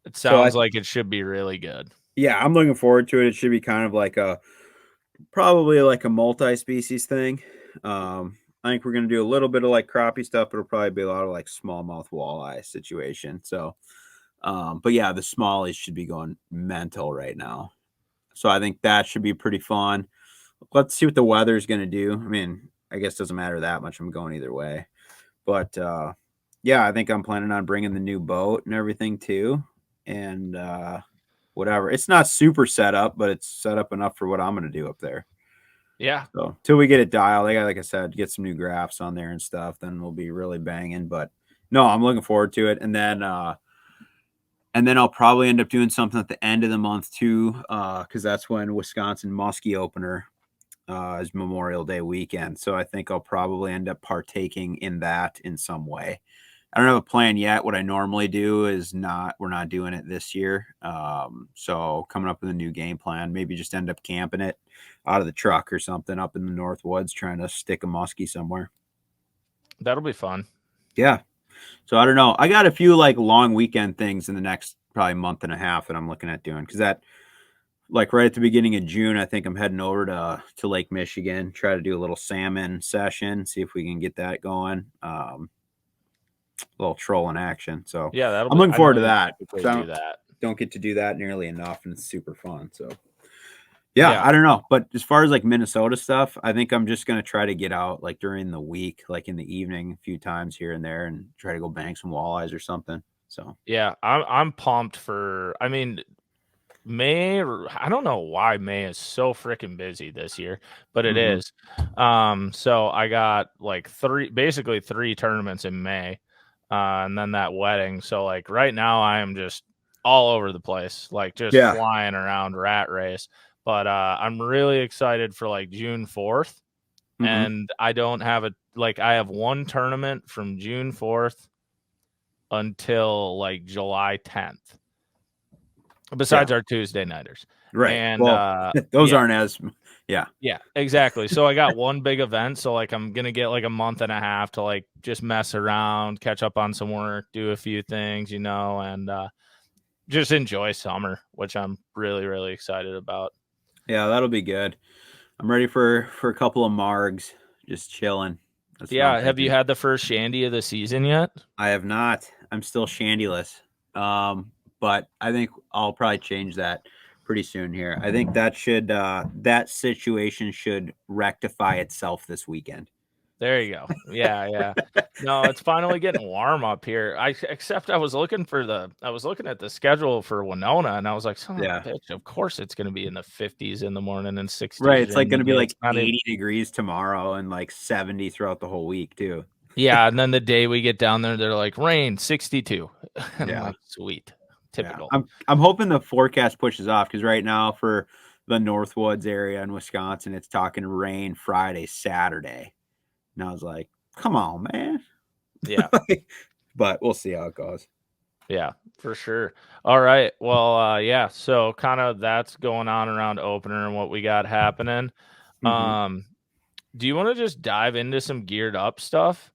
It sounds like it should be really good. Yeah, I'm looking forward to it. It should be kind of like probably like a multi-species thing. I think we're gonna do a little bit of like crappie stuff, but it'll probably be a lot of like smallmouth walleye situation. So, but yeah, the smallies should be going mental right now. So I think that should be pretty fun. Let's see what the weather's gonna do. I mean, I guess it doesn't matter that much. I'm going either way. But yeah, I think I'm planning on bringing the new boat and everything too. And whatever. It's not super set up, but it's set up enough for what I'm going to do up there. Yeah. So till we get it dialed, like I said, get some new graphs on there and stuff, then we'll be really banging. But no, I'm looking forward to it. And then I'll probably end up doing something at the end of the month too, because that's when Wisconsin Muskie opener is Memorial Day weekend. So I think I'll probably end up partaking in that in some way. I don't have a plan yet. What I normally do is we're not doing it this year. So coming up with a new game plan, maybe just end up camping it out of the truck or something up in the North Woods, trying to stick a muskie somewhere. That'll be fun. Yeah. So I don't know. I got a few like long weekend things in the next probably month and a half that I'm looking at doing. Cause that like right at the beginning of June, I think I'm heading over to Lake Michigan, try to do a little salmon session, see if we can get that going. A little trolling action. So yeah, I'm looking forward to that. Don't get to do that nearly enough, and it's super fun. So yeah, I don't know. But as far as like Minnesota stuff, I think I'm just gonna try to get out like during the week, like in the evening, a few times here and there, and try to go bang some walleyes or something. So yeah, I'm pumped for. I mean, May. I don't know why May is so freaking busy this year, but it is. So I got like basically three tournaments in May, and then that wedding. So like right now, I am just all over the place, like just flying around rat race. But I'm really excited for like June 4th. And I don't have I have one tournament from June 4th until like July 10th. Besides our Tuesday nighters. Right. And those aren't as Yeah, exactly. So I got one big event. So like I'm gonna get like a month and a half to like just mess around, catch up on some work, do a few things, and just enjoy summer, which I'm really, really excited about. Yeah, that'll be good. I'm ready for a couple of margs, just chilling. Have you had the first shandy of the season yet? I have not. I'm still shandyless. But I think I'll probably change that pretty soon here. I think that situation should rectify itself this weekend. There you go. Yeah. No, it's finally getting warm up here. I was looking at the schedule for Winona, and I was like, bitch, of course it's going to be in the 50s in the morning and 60s. Right. It's like going to be like 80 degrees tomorrow and like 70 throughout the whole week too. Yeah. And then the day we get down there, they're like rain 62. And I'm like, sweet. Typical. Yeah. I'm hoping the forecast pushes off because right now for the Northwoods area in Wisconsin, it's talking rain Friday, Saturday. And I was like, come on, man. Yeah. But we'll see how it goes. Yeah, for sure. All right. Well, so kind of that's going on around opener and what we got happening. Do you want to just dive into some geared up stuff?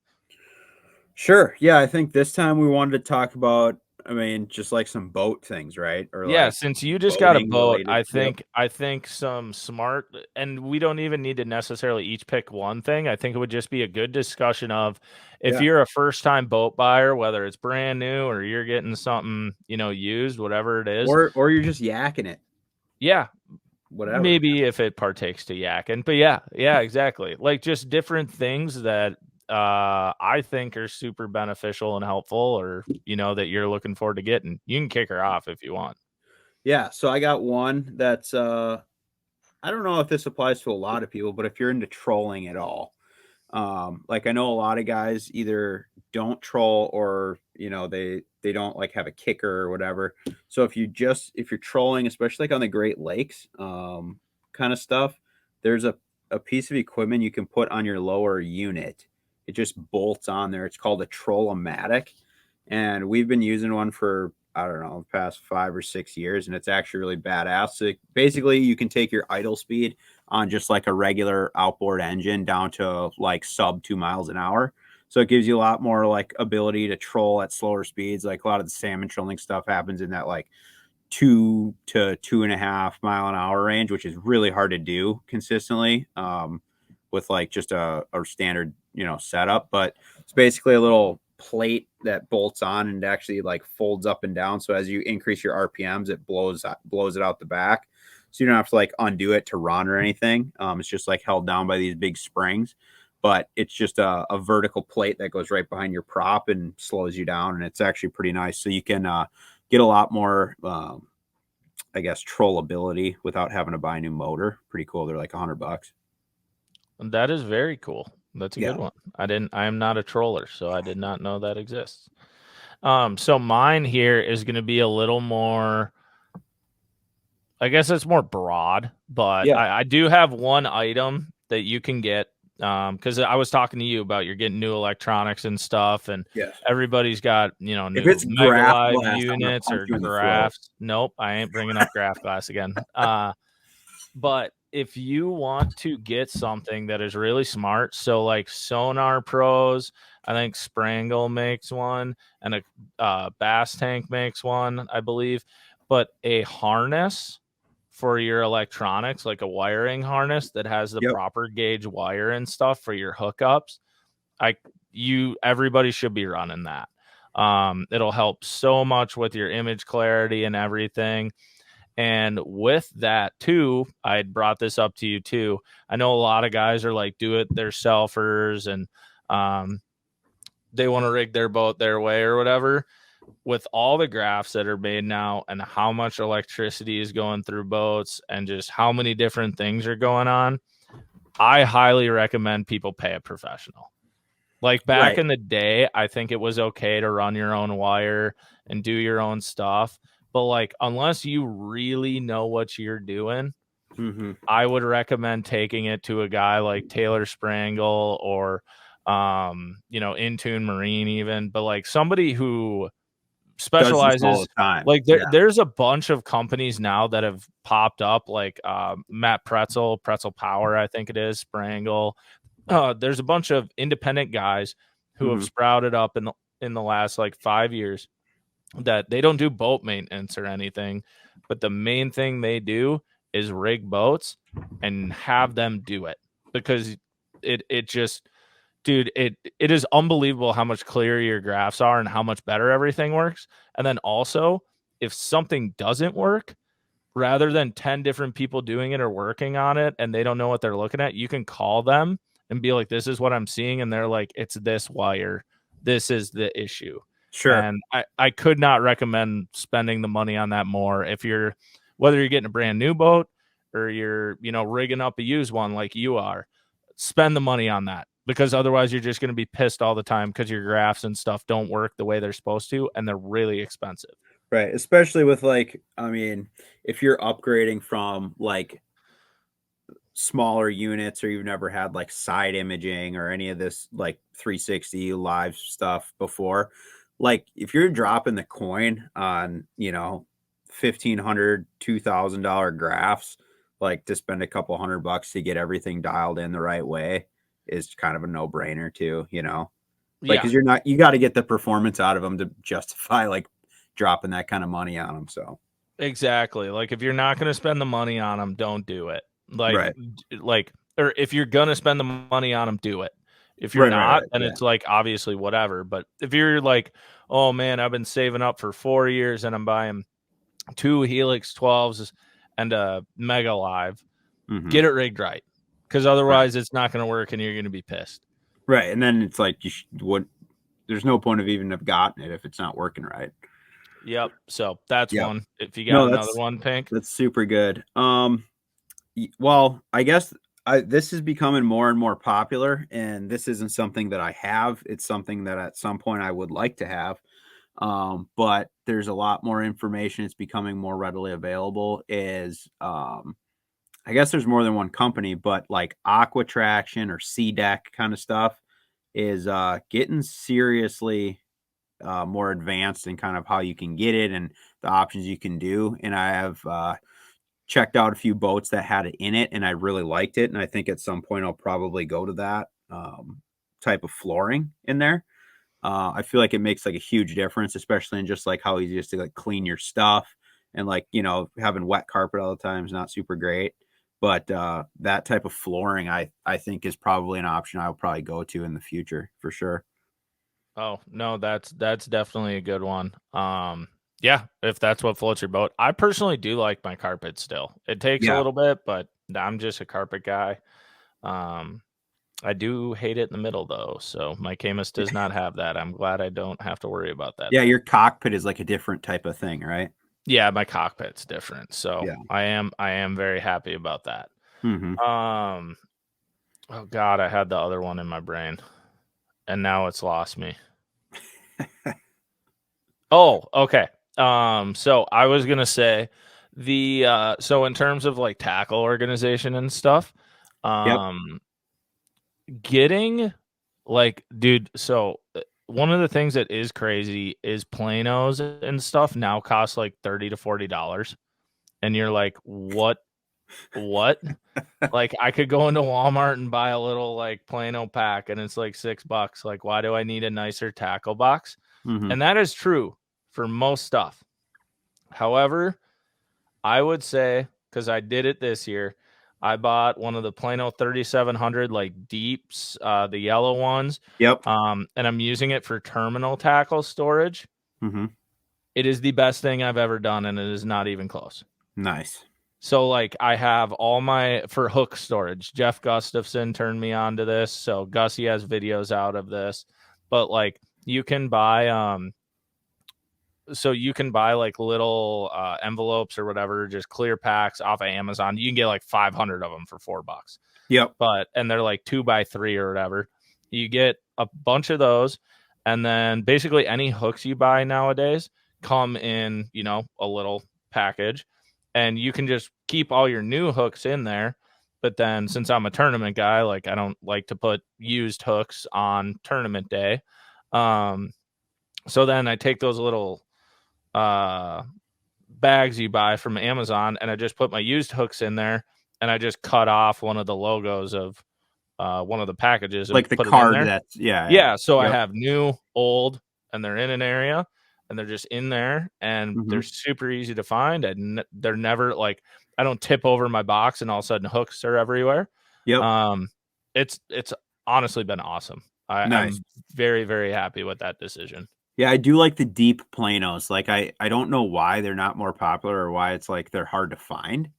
Sure. Yeah, I think this time we wanted to talk about just like some boat things, right? Or since you just got a boat, I think some smart, and we don't even need to necessarily each pick one thing. I think it would just be a good discussion of if you're a first-time boat buyer, whether it's brand new or you're getting something, used, whatever it is. Or you're just yakking it. Yeah. Whatever. Maybe if it partakes to yakking. But yeah, exactly. Like just different things that I think are super beneficial and helpful, or that you're looking forward to getting. You can kick her off if you want. Yeah, so I got one that's I don't know if this applies to a lot of people, but if you're into trolling at all, like I know a lot of guys either don't troll or they don't like have a kicker or whatever. So if you're trolling, especially like on the Great Lakes kind of stuff, there's a piece of equipment you can put on your lower unit. It just bolts on there. It's called a Troll-O-Matic. And we've been using one for, I don't know, the past 5 or 6 years. And it's actually really badass. So basically, you can take your idle speed on just like a regular outboard engine down to like sub 2 miles an hour. So it gives you a lot more like ability to troll at slower speeds. Like a lot of the salmon trolling stuff happens in that like 2 to 2.5 mile an hour range, which is really hard to do consistently with like just a standard setup. But it's basically a little plate that bolts on and actually like folds up and down. So as you increase your RPMs, it blows it out the back. So you don't have to like undo it to run or anything. It's just like held down by these big springs, but it's just a vertical plate that goes right behind your prop and slows you down. And it's actually pretty nice. So you can get a lot more, trollability without having to buy a new motor. Pretty cool. They're like $100. That is very cool. That's a good one. I am not a troller, so I did not know that exists. So mine here is going to be a little more, I guess it's more broad, but I do have one item that you can get Because I was talking to you about you're getting new electronics and stuff, and Yes. everybody's got new If it's Mega graph Live glass, I'm gonna units punch or you in the throat. graphs. Nope, I ain't bringing up graph glass again. But if you want to get something that is really smart, so like Sonar Pros, I think Sprangle makes one, and a Bass Tank makes one, I believe. But a harness for your electronics, like a wiring harness that has the proper gauge wire and stuff for your hookups, everybody should be running that. It'll help so much with your image clarity and everything. And with that too, I brought this up to you too. I know a lot of guys are like do it theirselfers and they want to rig their boat their way or whatever. With all the graphs that are made now and how much electricity is going through boats and just how many different things are going on, I highly recommend people pay a professional. Like back in the day, I think it was okay to run your own wire and do your own stuff. But like, unless you really know what you're doing, I would recommend taking it to a guy like Taylor Sprangle or, Intune Marine even, but like somebody who specializes all the time. Like there's a bunch of companies now that have popped up, like Matt Pretzel Power, I think it is, Sprangle. There's a bunch of independent guys who have sprouted up in the last like 5 years that they don't do boat maintenance or anything, but the main thing they do is rig boats and have them do it, because it just, dude, it is unbelievable how much clearer your graphs are and how much better everything works. And then also, if something doesn't work, rather than 10 different people doing it or working on it and they don't know what they're looking at, you can call them and be like, this is what I'm seeing. And they're like, it's this wire. This is the issue. Sure. And I could not recommend spending the money on that more. Whether you're getting a brand new boat or you're, rigging up a used one like you are, spend the money on that, because otherwise you're just going to be pissed all the time because your graphs and stuff don't work the way they're supposed to. And they're really expensive. Right. Especially with if you're upgrading from like smaller units, or you've never had like side imaging or any of this like 360 live stuff before, like if you're dropping the coin on, $1,500, $2,000 graphs, like to spend a couple $100 to get everything dialed in the right way is kind of a no-brainer too, like, cause you got to get the performance out of them to justify like dropping that kind of money on them. So exactly. Like if you're not going to spend the money on them, don't do it. Right. Or if you're going to spend the money on them, do it. If you're not, then it's like, obviously whatever. But if you're like, oh man, I've been saving up for 4 years and I'm buying 2 Helix 12s and a Mega Live, get it rigged right. Cause otherwise it's not going to work and you're going to be pissed. Right. And then it's like, there's no point of even have gotten it if it's not working right. Yep. So that's one. If you got another one, Pink. That's super good. Well, I guess this is becoming more and more popular, and this isn't something that I have. It's something that at some point I would like to have. But there's a lot more information. It's becoming more readily available. I guess there's more than one company, but like Aqua Traction or Sea Deck kind of stuff is getting seriously more advanced in kind of how you can get it and the options you can do. And I have checked out a few boats that had it in it, and I really liked it. And I think at some point I'll probably go to that type of flooring in there. I feel like it makes like a huge difference, especially in just like how easy it is to like clean your stuff, and like, having wet carpet all the time is not super great. But that type of flooring, I think is probably an option I'll probably go to in the future for sure. Oh no, that's definitely a good one. Yeah, if that's what floats your boat. I personally do like my carpet still. It takes a little bit, but I'm just a carpet guy. I do hate it in the middle though, so my Camus does not have that. I'm glad I don't have to worry about that. Yeah, your cockpit is like a different type of thing, right? Yeah, my cockpit's different, so I am very happy about that. Oh God, I had the other one in my brain, and now it's lost me. Oh, okay. So I was gonna say so in terms of like tackle organization and stuff, getting like, dude, so one of the things that is crazy is planos and stuff now cost like $30 to $40. And you're like, what? Like, I could go into Walmart and buy a little like Plano pack and it's like $6. Like, why do I need a nicer tackle box? Mhm. And that is true for most stuff. However, I would say, because I did it this year, I bought one of the Plano 3700 like deeps, the yellow ones. Yep. And I'm using it for terminal tackle storage. Mhm. It is the best thing I've ever done, and it is not even close. Nice. So, like, I have all my for hook storage. Jeff Gustafson turned me on to this, so Gussie has videos out of this. But like, you can buy so you can buy like little envelopes or whatever, just clear packs off of Amazon. You can get like 500 of them for $4. Yep. And they're like 2x3 or whatever. You get a bunch of those, and then basically any hooks you buy nowadays come in, a little package, and you can just keep all your new hooks in there. But then, since I'm a tournament guy, like, I don't like to put used hooks on tournament day. So then I take those little bags you buy from Amazon, and I just put my used hooks in there, and I just cut off one of the logos of one of the packages and Like the put card it in there. that's Yeah. So I Yep. have new, old, and they're in an area, and they're just in there, and they're super easy to find. And they're never like, I don't tip over my box and all of a sudden hooks are everywhere. Yep. It's honestly been awesome. Nice. I'm very, very happy with that decision. Yeah, I do like the deep planos. Like, I don't know why they're not more popular or why it's like they're hard to find.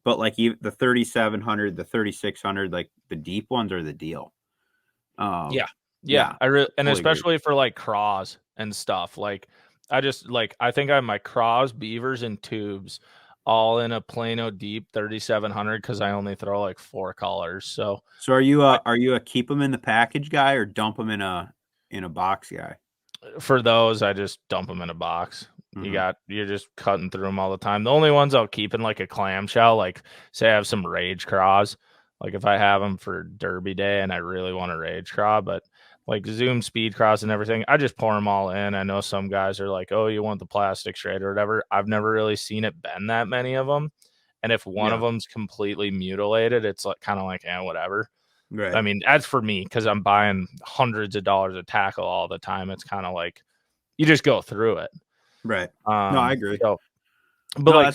But like the 3700, the 3600, like the deep ones are the deal. Yeah. yeah, I really, and totally especially for like craws and stuff. Like, I think I have my craws, beavers, and tubes all in a Plano deep 3700 because I only throw like 4 colors. So are you a keep them in the package guy or dump them in a box guy? for those, I just dump them in a box. Mhm. You're just cutting through them all the time. The only ones I'll keep in like a clamshell, like say I have some rage craws, like if I have them for Derby Day and I really want a rage craw, but like Zoom speed cross and everything, I just pour them all in. I know some guys are like, oh, you want the plastic straight or whatever. I've never really seen it bend that many of them. And if one of them's completely mutilated, it's like kind of like, whatever. Right. I mean, as for me, because I'm buying hundreds of dollars of tackle all the time, it's kind of like you just go through it. Right. No, I agree. So, but like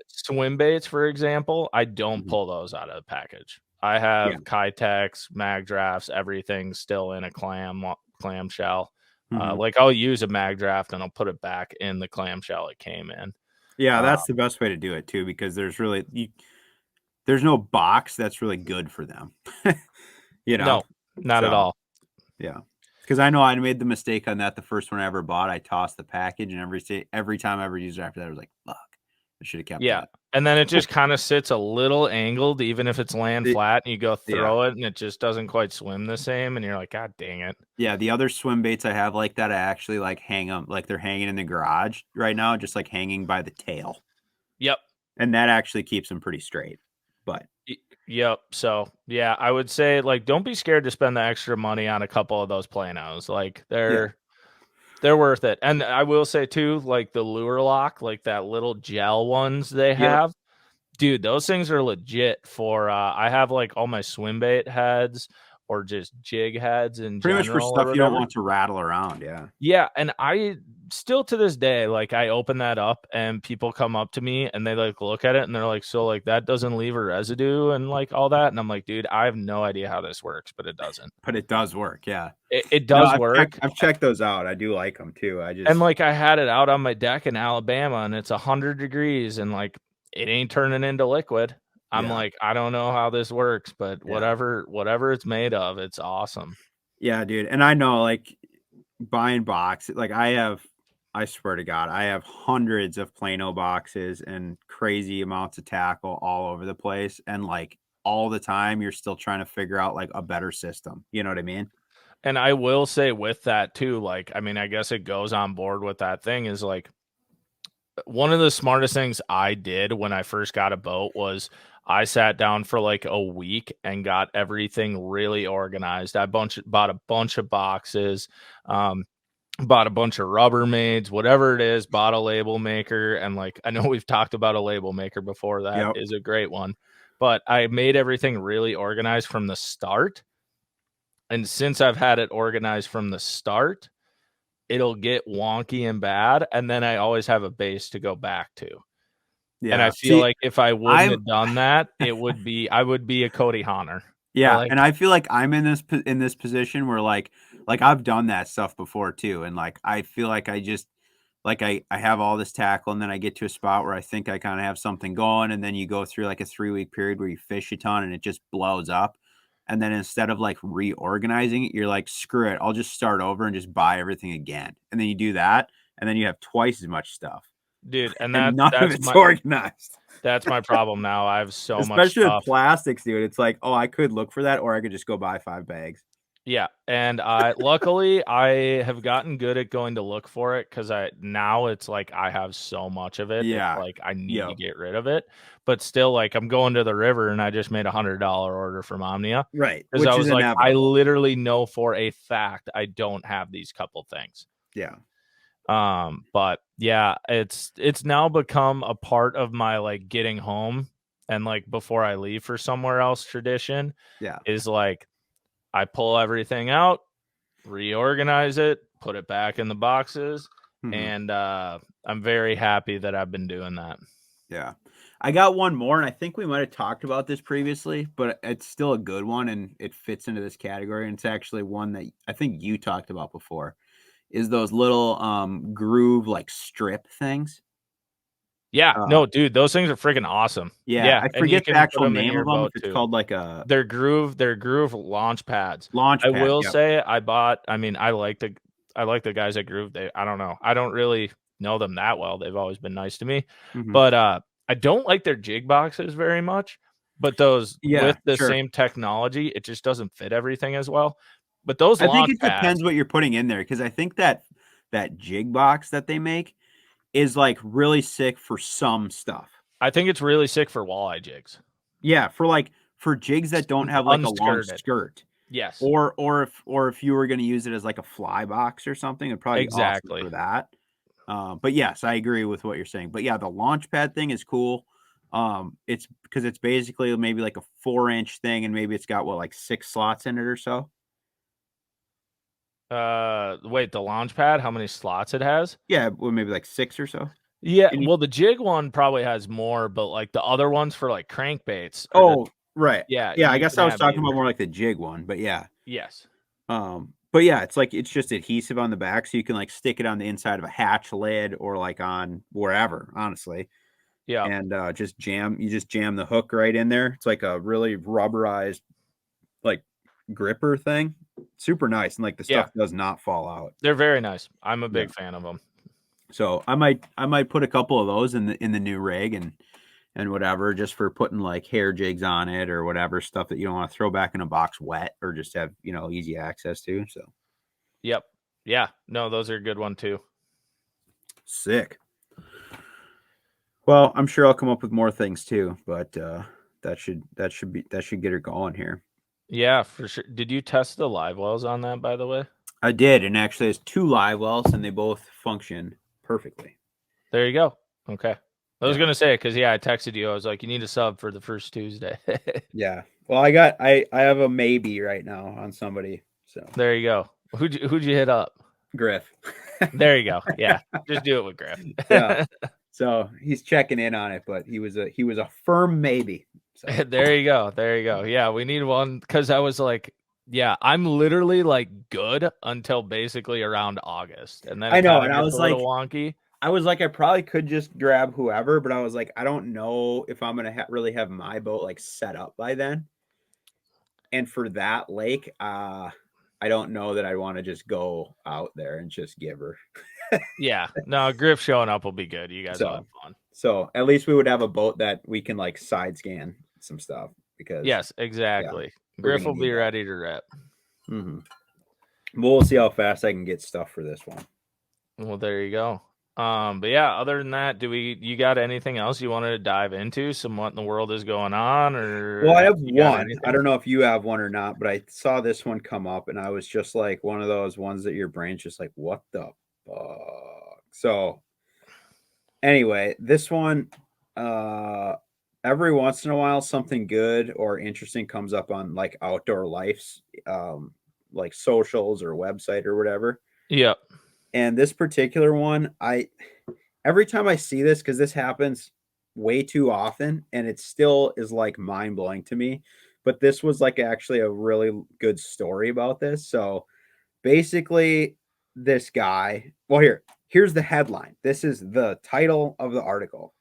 swim baits, for example, I don't pull those out of the package. I have Kitex, mag drafts, everything still in a clamshell. Like I'll use a mag draft and I'll put it back in the clamshell it came in. Yeah, that's the best way to do it too, because there's no box that's really good for them. No, not at all. Yeah. Because I know I made the mistake on that. The first one I ever bought, I tossed the package, and every time I ever used it after that, I was like, fuck, I should have kept that. And then it just kind of sits a little angled, even if it's land flat, and you go throw it, and it just doesn't quite swim the same, and you're like, God dang it. Yeah, the other swim baits I have like that, I actually like hang them, like they're hanging in the garage right now, just like hanging by the tail. Yep. And that actually keeps them pretty straight. But yep. So yeah, I would say like don't be scared to spend the extra money on a couple of those planos. Like they're worth it. And I will say too, like the lure lock, like that little gel ones they have, dude, those things are legit for I have like all my swim bait heads or just jig heads in pretty general, much for stuff you don't want to rattle around. Yeah, and I still to this day, like I open that up and people come up to me and they like look at it and they're like, so like that doesn't leave a residue and like all that. And I'm like, dude, I have no idea how this works, but it doesn't. But it does work, yeah. It does work. I've checked those out. I do like them too. And like I had it out on my deck in Alabama and it's 100 degrees and like it ain't turning into liquid. I'm like, I don't know how this works, but whatever it's made of, it's awesome. Yeah, dude. And I know like buying boxes, like I swear to God, I have hundreds of Plano boxes and crazy amounts of tackle all over the place. And like all the time, you're still trying to figure out like a better system. You know what I mean? And I will say with that too, like, I mean, I guess it goes on board with that thing is like, one of the smartest things I did when I first got a boat was I sat down for like a week and got everything really organized. I bought a bunch of boxes, bought a bunch of Rubbermaids, whatever it is, bought a label maker. And like, I know we've talked about a label maker before. That is a great one, but I made everything really organized from the start. And since I've had it organized from the start, it'll get wonky and bad. And then I always have a base to go back to. Yeah. And I feel like if I wouldn't have done that, I would be a Cody Hahner. Yeah, and I feel like I'm in this position where like I've done that stuff before too, and like I feel like I just like I have all this tackle, and then I get to a spot where I think I kind of have something going, and then you go through like a 3-week period where you fish a ton and it just blows up, and then instead of like reorganizing it, you're like, screw it, I'll just start over and just buy everything again, and then you do that, and then you have twice as much stuff, dude, and none of it's organized. That's my problem now. I have so much stuff. Especially with plastics, dude. It's like, oh, I could look for that, or I could just go buy 5 bags. Yeah, and luckily I have gotten good at going to look for it because now it's like I have so much of it. Yeah, it's like I need to get rid of it. But still, like I'm going to the river and I just made $100 order from Omnia. Right. Because I was like, I literally know for a fact I don't have these couple things. Yeah. But yeah, it's now become a part of my like getting home and like before I leave for somewhere else tradition. Yeah. Is like I pull everything out, reorganize it, put it back in the boxes, and I'm very happy that I've been doing that. Yeah. I got one more, and I think we might have talked about this previously, but it's still a good one, and it fits into this category, and it's actually one that I think you talked about before. Is those little groove like strip things. Yeah, no, dude, those things are freaking awesome. Yeah, I forget the actual name of them. If it's called like a they're groove launch pads. I will say I like the guys at Groove. I don't know. I don't really know them that well. They've always been nice to me. But I don't like their jig boxes very much. But those with the same technology, it just doesn't fit everything as well. But those I think it depends what you're putting in there, because I think that jig box that they make is like really sick for some stuff. I think it's really sick for walleye jigs. Yeah, for jigs that don't have like a long skirt. Yes. Or if you were going to use it as like a fly box or something, it'd probably be awesome for that. But yes, I agree with what you're saying. But yeah, the launch pad thing is cool. It's because it's basically maybe like a 4-inch thing, and maybe it's got like 6 slots in it or so. Wait, the launch pad, how many slots it has? Yeah, well, maybe like 6 or so. Yeah, well, the jig one probably has more, but like the other ones for like crankbaits. Right. Yeah. Yeah, I guess I was talking about more like the jig one, but yeah. Yes. But yeah, it's just adhesive on the back, so you can like stick it on the inside of a hatch lid or like on wherever, honestly. Yeah. And you just jam the hook right in there. It's like a really rubberized like gripper thing. Super nice, and like the stuff does not fall out. They're very nice. I'm a big fan of them. So I might put a couple of those in the new rig and whatever, just for putting like hair jigs on it or whatever, stuff that you don't want to throw back in a box wet or just have, easy access to. So yep. Yeah. No, those are a good one too. Sick. Well, I'm sure I'll come up with more things too, but that should get her going here. Yeah, for sure. Did you test the live wells on that, by the way? I did, and actually there's 2 live wells, and they both function perfectly. There you go. Okay. I was gonna say, because I texted you. I was like, you need a sub for the first Tuesday. Yeah. Well, I have a maybe right now on somebody. So there you go. Who'd you hit up? Griff. There you go. Yeah. Just do it with Griff. Yeah. So he's checking in on it, but he was a firm maybe. So. There you go. There you go. Yeah, we need one, because I was like, yeah, I'm literally like good until basically around August, and then I know, and I was like wonky. I was like, I probably could just grab whoever, but I was like, I don't know if I'm gonna really have my boat like set up by then. And for that lake, I don't know that I want to just go out there and just give her. Yeah, no, Griff showing up will be good. You guys will have fun. So at least we would have a boat that we can like side scan some stuff, because yes, exactly. Yeah, Griff will be ready to rip. Mm-hmm. We'll see how fast I can get stuff for this one. Well, there you go. But yeah, other than that, you got anything else you wanted to dive into? Some what in the world is going on, or Well, I have you got one. I anything? don't know if you have one or not, but I saw this one come up and I was just like one of those ones that your brain's just like, what the fuck? So anyway, this one, every once in a while, something good or interesting comes up on like Outdoor Life's, like socials or website or whatever. Yep. And this particular one, every time I see this, because this happens way too often and it still is like mind blowing to me. But this was like actually a really good story about this. So basically, this guy, well, here's the headline. This is the title of the article.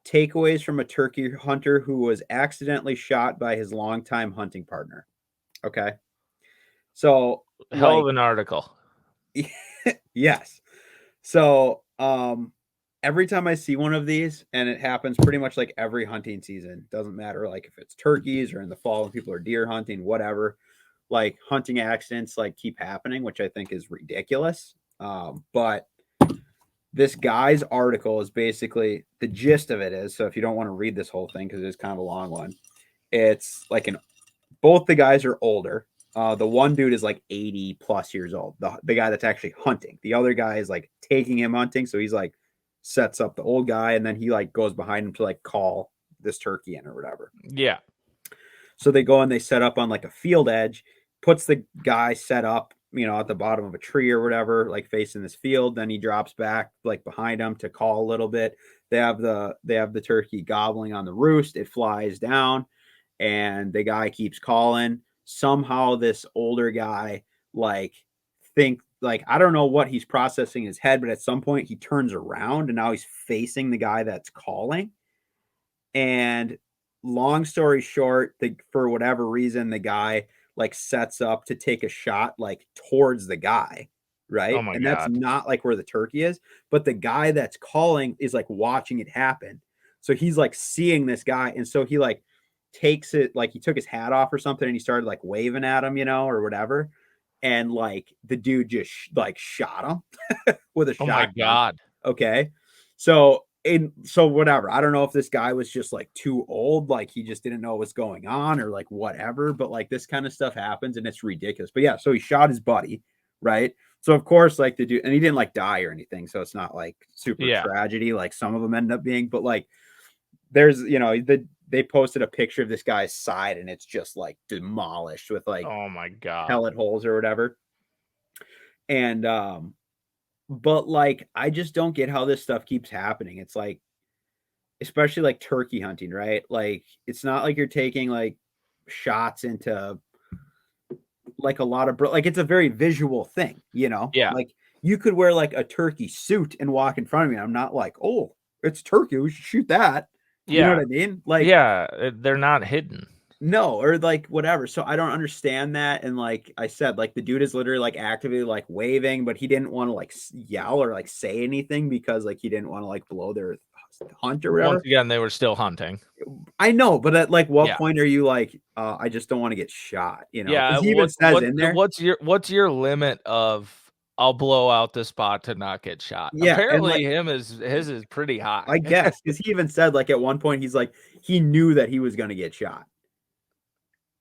Takeaways from a turkey hunter who was accidentally shot by his longtime hunting partner. Okay. So, Hell like, of an article. yes. So, every time I see one of these, and it happens pretty much like every hunting season, doesn't matter like if it's turkeys or in the fall when people are deer hunting, whatever, like hunting accidents like keep happening, which I think is ridiculous. But this guy's article is basically the gist of it is, so if you don't want to read this whole thing because it's kind of a long one, it's like both the guys are older. The one dude is like 80 plus years old. The guy that's actually hunting. The other guy is like taking him hunting. So he's like sets up the old guy and then he like goes behind him to like call this turkey in or whatever. Yeah. So they go and they set up on like a field edge, puts the guy set up, at the bottom of a tree or whatever, like facing this field. Then he drops back like behind him to call a little bit. They have the turkey gobbling on the roost. It flies down and the guy keeps calling. Somehow this older guy I don't know what he's processing in his head, but at some point he turns around and now he's facing the guy that's calling. And long story short, for whatever reason, the guy like sets up to take a shot like towards the guy, Oh right? my And that's God. not like where the turkey is, but the guy that's calling is like watching it happen. So he's like seeing this guy, and so he like takes it, like he took his hat off or something and he started like waving at him, or whatever. And like the dude just like shot him with a Oh my shotgun. God. Okay. So whatever. I don't know if this guy was just like too old, like he just didn't know what was going on or like whatever, but like this kind of stuff happens and it's ridiculous. But yeah, so he shot his buddy, right? So of course, like the dude, and he didn't like die or anything, so it's not like super Yeah. tragedy like some of them end up being, but like there's they posted a picture of this guy's side and it's just like demolished with like Oh my God. pellet holes or whatever. And but like I just don't get how this stuff keeps happening. It's like, especially like turkey hunting, right? Like it's not like you're taking like shots into like a lot of like it's a very visual thing, Yeah. Like you could wear like a turkey suit and walk in front of me. I'm not like, oh, it's turkey, we should shoot that. You know Yeah. what I mean? Like Yeah. They're not hidden. no, or like whatever. So I don't understand that. And like I said, like the dude is literally like actively like waving, but he didn't want to like yell or like say anything because like he didn't want to like blow their hunt or Once whatever. again, they were still hunting. I know, but at like what Yeah. point are you like, I just don't want to get shot, Yeah. Because he even says in there, What's your limit of I'll blow out the spot to not get shot? yeah, and Apparently like his is pretty high. I guess because he even said like at one point he's like he knew that he was gonna get shot.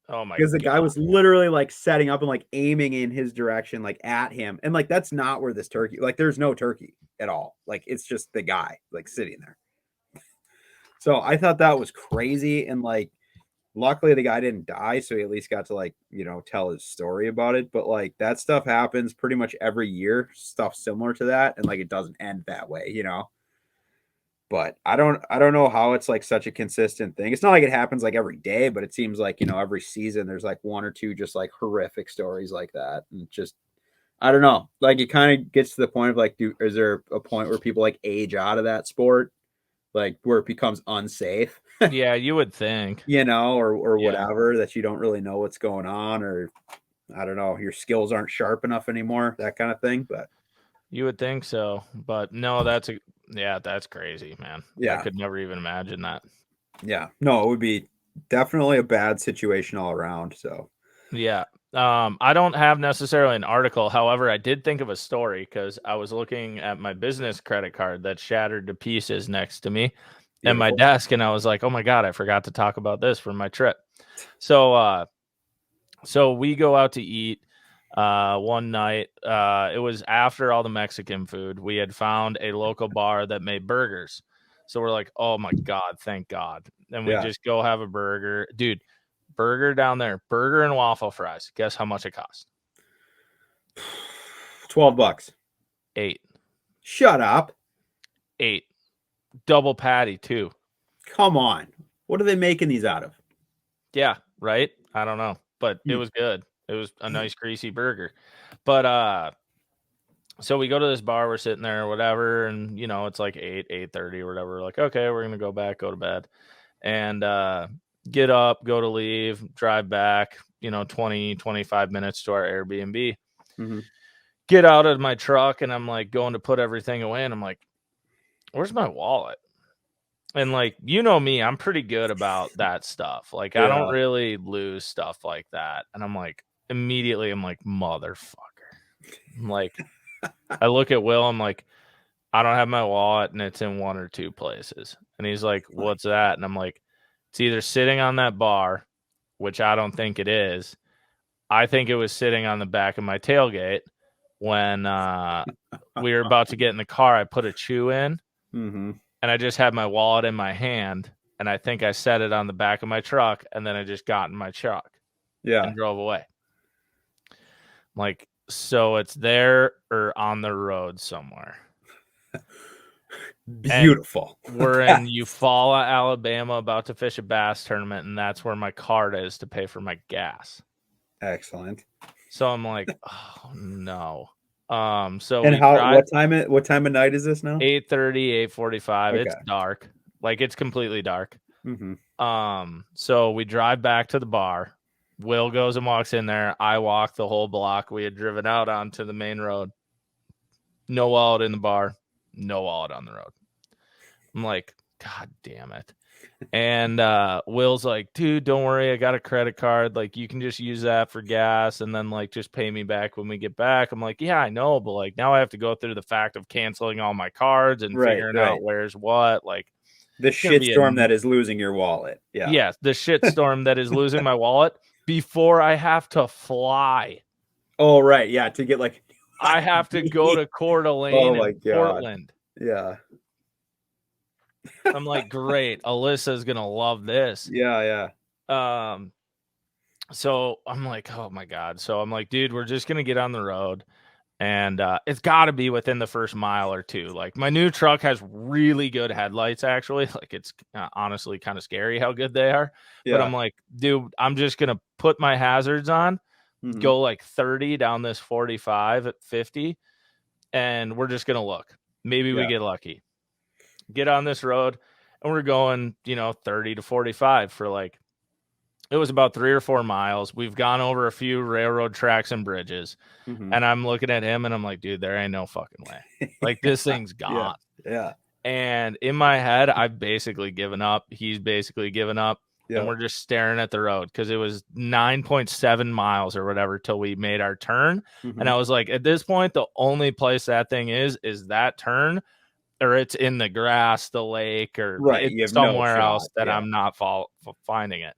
Oh my Because the guy God. was literally like setting up and like aiming in his direction, like at him. And like that's not where this turkey, like there's no turkey at all. Like it's just the guy like sitting there. So I thought that was crazy. And like luckily the guy didn't die, so he at least got to like, tell his story about it. But like that stuff happens pretty much every year, stuff similar to that, and like it doesn't end that way. But I don't know how it's like such a consistent thing. It's not like it happens like every day, but it seems like, every season there's like one or two just like horrific stories like that. And just I don't know. Like it kind of gets to the point of like, is there a point where people like age out of that sport? Like where it becomes unsafe, Yeah, you would think. or Yeah. whatever, that you don't really know what's going on, or I don't know, your skills aren't sharp enough anymore, that kind of thing. But You would think so. But no, that's crazy, man. I yeah, could never even imagine that. no, it would be definitely a bad situation all around. So Yeah. I don't have necessarily an article. However, I did think of a story because I was looking at my business credit card that shattered to pieces next to me at my desk, and I was like, "Oh my god, I forgot to talk about this for my trip." So, so we go out to eat one night. It was after all the Mexican food. We had found a local bar that made burgers, so we're like, "Oh my god, thank God!" And we just go have a burger, dude. Burger down there, burger and waffle fries. Guess how much it cost? $12. 8. Shut up. 8. Double patty too. Come on. What are they making these out of? Yeah, right? I don't know, but it was good. It was a nice greasy burger. But so we go to this bar, we're sitting there or whatever, and it's like 8:30 or whatever. We're like, okay, we're gonna go to bed. And get up, go to leave, drive back, 20, 25 minutes to our Airbnb. Mm-hmm. Get out of my truck, and I'm like going to put everything away, and I'm like, where's my wallet? And like, me, I'm pretty good about that stuff. Like, I don't really lose stuff like that. And I'm like, immediately, I'm like, motherfucker. I'm like, I look at Will, I'm like, I don't have my wallet, and it's in one or two places. And he's like, what's that? And I'm like, it's either sitting on that bar, which I don't think it is. I think it was sitting on the back of my tailgate when we were about to get in the car. I put a chew in, and I just had my wallet in my hand, and I think I set it on the back of my truck, and then I just got in my truck and drove away. I'm like, so it's there or on the road somewhere. Beautiful. We're in Eufaula, Alabama, about to fish a bass tournament, and that's where my card is to pay for my gas. Excellent. So I'm like, oh no. So and what time of night is this now? 8:30, 8:45. Okay. It's dark. Like, it's completely dark. So we drive back to the bar. Will goes and walks in there. I walk the whole block we had driven out onto the main road. No wallet in the bar. No wallet on the road. I'm like, God damn it. And Will's like, dude, don't worry. I got a credit card. Like, you can just use that for gas and then, like, just pay me back when we get back. I'm like, yeah, I know. But, like, now I have to go through the fact of canceling all my cards and figuring out where's what. Like, the shitstorm that is losing your wallet. Yeah. Yes, the shitstorm that is losing my wallet before I have to fly. Oh, right. Yeah. To get, like, I have to go to Coeur d'Alene in Portland. Yeah. I'm like, great. Alyssa's going to love this. Yeah. So I'm like, oh my God. So I'm like, dude, we're just going to get on the road. And it's got to be within the first mile or two. Like, my new truck has really good headlights, actually. Like, it's honestly kind of scary how good they are. Yeah. But I'm like, dude, I'm just going to put my hazards on, go like 30 down this 45 at 50, and we're just going to look. Maybe we get lucky. Get on this road, and we're going, 30 to 45 for like, it was about 3 or 4 miles. We've gone over a few railroad tracks and bridges, and I'm looking at him, and I'm like, dude, there ain't no fucking way. Like, this thing's gone. Yeah. And in my head, I've basically given up. He's basically given up, and we're just staring at the road because it was 9.7 miles or whatever till we made our turn. And I was like, at this point, the only place that thing is that turn, or it's in the grass, the lake, or it's somewhere else that I'm not finding it.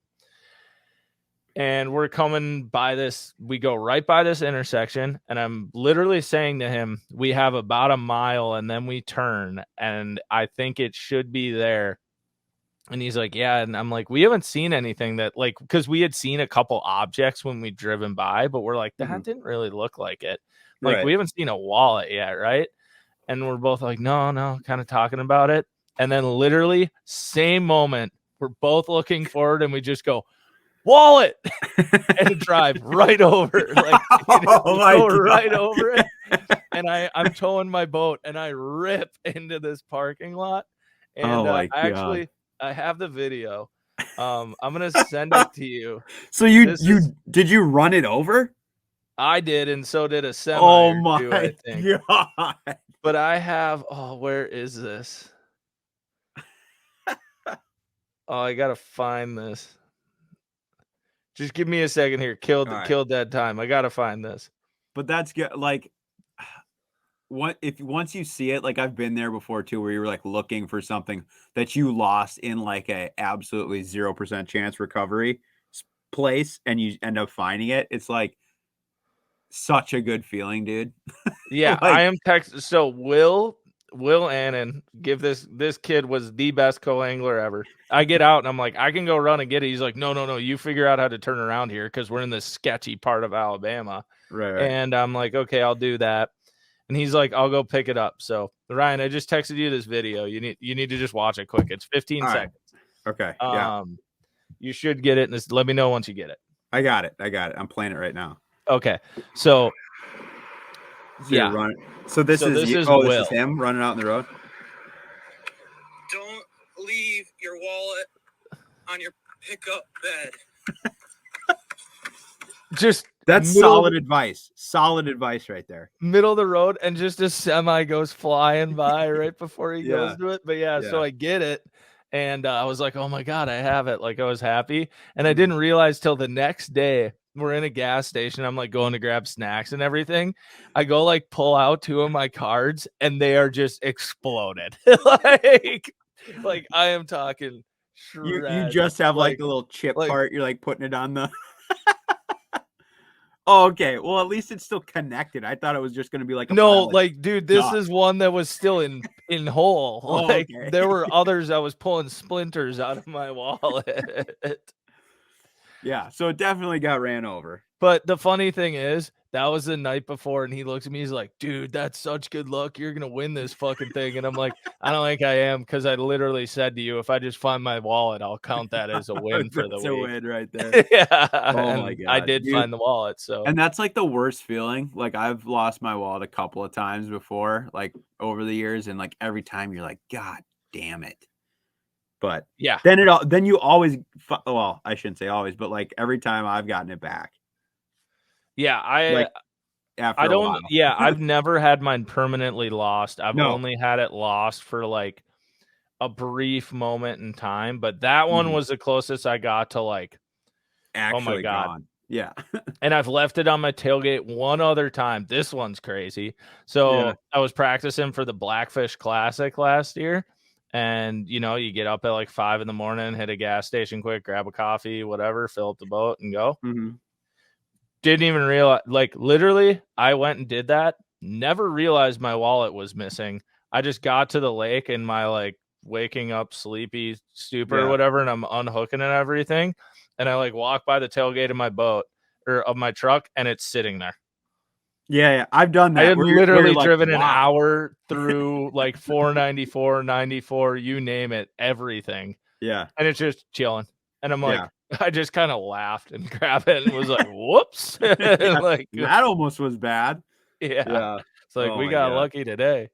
And we're coming by this, we go right by this intersection, and I'm literally saying to him, we have about a mile and then we turn, and I think it should be there. And he's like, yeah. And I'm like, we haven't seen anything that, like, because we had seen a couple objects when we driven by, but we're like, that didn't really look like it. Like, we haven't seen a wallet yet, right? And we're both like, no, kind of talking about it. And then literally same moment, we're both looking forward, and we just go, wallet, and drive right over, like, right over it. And I'm towing my boat, and I rip into this parking lot. And I have the video. I'm gonna send it to you. So did you run it over? I did, and so did a semi. Oh my I think. God! But I have. Oh, where is this? Oh, I gotta find this. Just give me a second here. Killed that time. I gotta find this. But that's good. Like, once you see it, like I've been there before too, where you were like looking for something that you lost in like a absolutely 0% chance recovery place, and you end up finding it. It's like such a good feeling, dude. Yeah, Like, I am text. So Will Annan, this kid was the best co-angler ever. I get out and I'm like, I can go run and get it. He's like, no, you figure out how to turn around here because we're in this sketchy part of Alabama. right. And I'm like, okay, I'll do that. And he's like, I'll go pick it up. So Ryan, I just texted you this video. You need to just watch it quick. It's 15 seconds. Okay. Yeah. You should get it, and let me know once you get it. I got it. I'm playing it right now. Okay. So yeah. So this is Will. This is him running out in the road. Don't leave your wallet on your pickup bed. That's solid advice. Solid advice right there. Middle of the road, and just a semi goes flying by right before he goes to it. But so I get it. And I was like, oh my God, I have it. Like I was happy. And I didn't realize till the next day, we're in a gas station. I'm like going to grab snacks and everything. I go like pull out 2 of my cards and they are just exploded. like I am talking You just have like a little chip part. You're like putting it on the. Oh, okay. Well, at least it's still connected. I thought it was just going to be like dude, this is one that was still in whole. Okay. There were others I was pulling splinters out of my wallet. Yeah, so it definitely got ran over. But the funny thing is, that was the night before, and he looks at me, he's like, dude, that's such good luck. You're going to win this fucking thing. And I'm like, I don't think I am, because I literally said to you, if I just find my wallet, I'll count that as a win for the week. That's a win right there. Yeah. Oh, my God. I did find the wallet. So. And that's like the worst feeling. Like I've lost my wallet a couple of times before, like over the years. And like every time you're like, God damn it. But yeah, then you always, well, I shouldn't say always, but like every time I've gotten it back. Yeah, I've never had mine permanently lost. I've only had it lost for like a brief moment in time, but that one was the closest I got to like actually, oh my God. Gone. Yeah. And I've left it on my tailgate one other time. This one's crazy. So I was practicing for the Blackfish Classic last year. And, you get up at like 5 a.m, hit a gas station quick, grab a coffee, whatever, fill up the boat and go. Mm-hmm. Didn't even realize, like literally, I went and did that. Never realized my wallet was missing. I just got to the lake in my like waking up sleepy stupor or whatever. And I'm unhooking and everything. And I like walk by the tailgate of my boat or of my truck and it's sitting there. Yeah, I've done that. I had literally driven an hour through like 494, 94, you name it, everything. Yeah. And it's just chilling. And I'm like, I just kind of laughed and grabbed it and was like, whoops. Like that almost was bad. Yeah. It's like we got lucky today.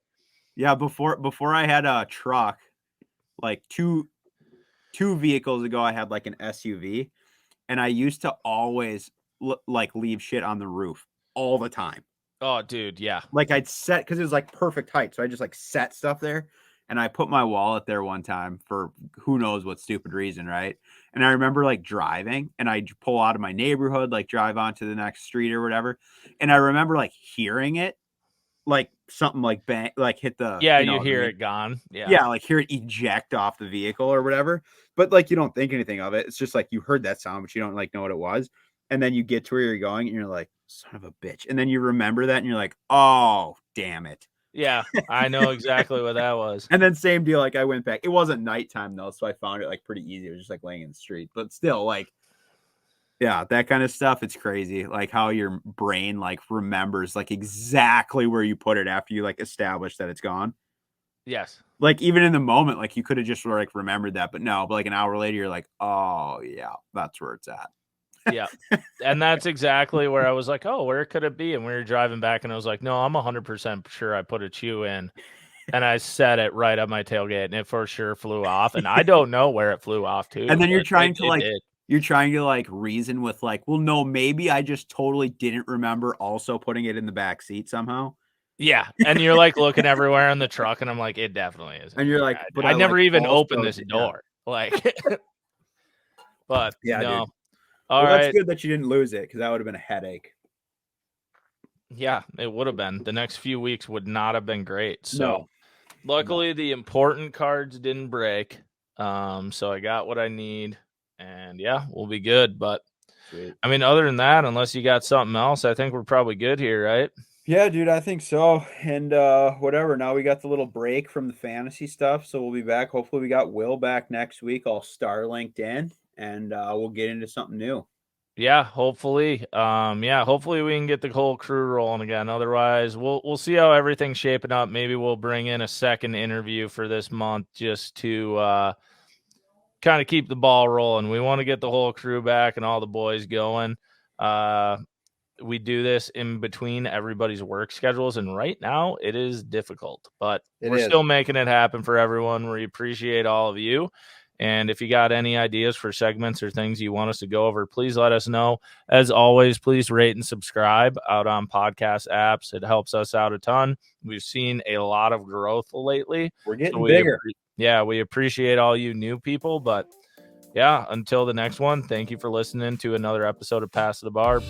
Yeah, before I had a truck, like two vehicles ago, I had like an SUV, and I used to always like leave shit on the roof all the time. Oh, dude, yeah. Like I'd set, because it was like perfect height, so I just like set stuff there, and I put my wallet there one time for who knows what stupid reason, right? And I remember like driving, and I'd pull out of my neighborhood, like drive onto the next street or whatever, and I remember like hearing it, like something like bang, like hit the you hear it gone. Yeah, like hear it eject off the vehicle or whatever, but like you don't think anything of it. It's just like you heard that sound, but you don't like know what it was. And then you get to where you're going and you're like, son of a bitch. And then you remember that and you're like, oh, damn it. Yeah, I know exactly what that was. And then same deal. Like I went back. It wasn't nighttime though, so I found it like pretty easy. It was just like laying in the street. But still, like, yeah, that kind of stuff. It's crazy. Like how your brain like remembers like exactly where you put it after you like establish that it's gone. Yes. Like even in the moment, like you could have just like remembered that, but no. But like an hour later, you're like, oh yeah, that's where it's at. Yeah. And that's exactly where I was like, oh, where could it be? And we were driving back and I was like, no, I'm 100% sure I put a chew in. And I set it right up my tailgate and it for sure flew off. And I don't know where it flew off to. And then you're trying to reason with like, well, no, maybe I just totally didn't remember also putting it in the back seat somehow. Yeah. And you're like looking everywhere in the truck and I'm like, it definitely is. And you're like, but I never even opened this door. Like, but yeah, no. Dude. All Well, right. that's good that you didn't lose it because that would have been a headache. Yeah, it would have been. The next few weeks would not have been great. So No. luckily the important cards didn't break. So I got what I need, and yeah, we'll be good. But Sweet. I mean, other than that, unless you got something else, I think we're probably good here, right? Yeah, dude, I think so. And whatever. Now we got the little break from the fantasy stuff, so we'll be back. Hopefully, we got Will back next week, all Starlinked in, and we'll get into something new. Yeah, hopefully. Hopefully we can get the whole crew rolling again. Otherwise, we'll see how everything's shaping up. Maybe we'll bring in a second interview for this month just to kind of keep the ball rolling. We want to get the whole crew back and all the boys going. We do this in between everybody's work schedules, and right now it is difficult, but we're still making it happen for everyone. We appreciate all of you. And if you got any ideas for segments or things you want us to go over, please let us know. As always, please rate and subscribe out on podcast apps. It helps us out a ton. We've seen a lot of growth lately. We're getting bigger. We appreciate all you new people. But yeah, until the next one, thank you for listening to another episode of Past the Barb.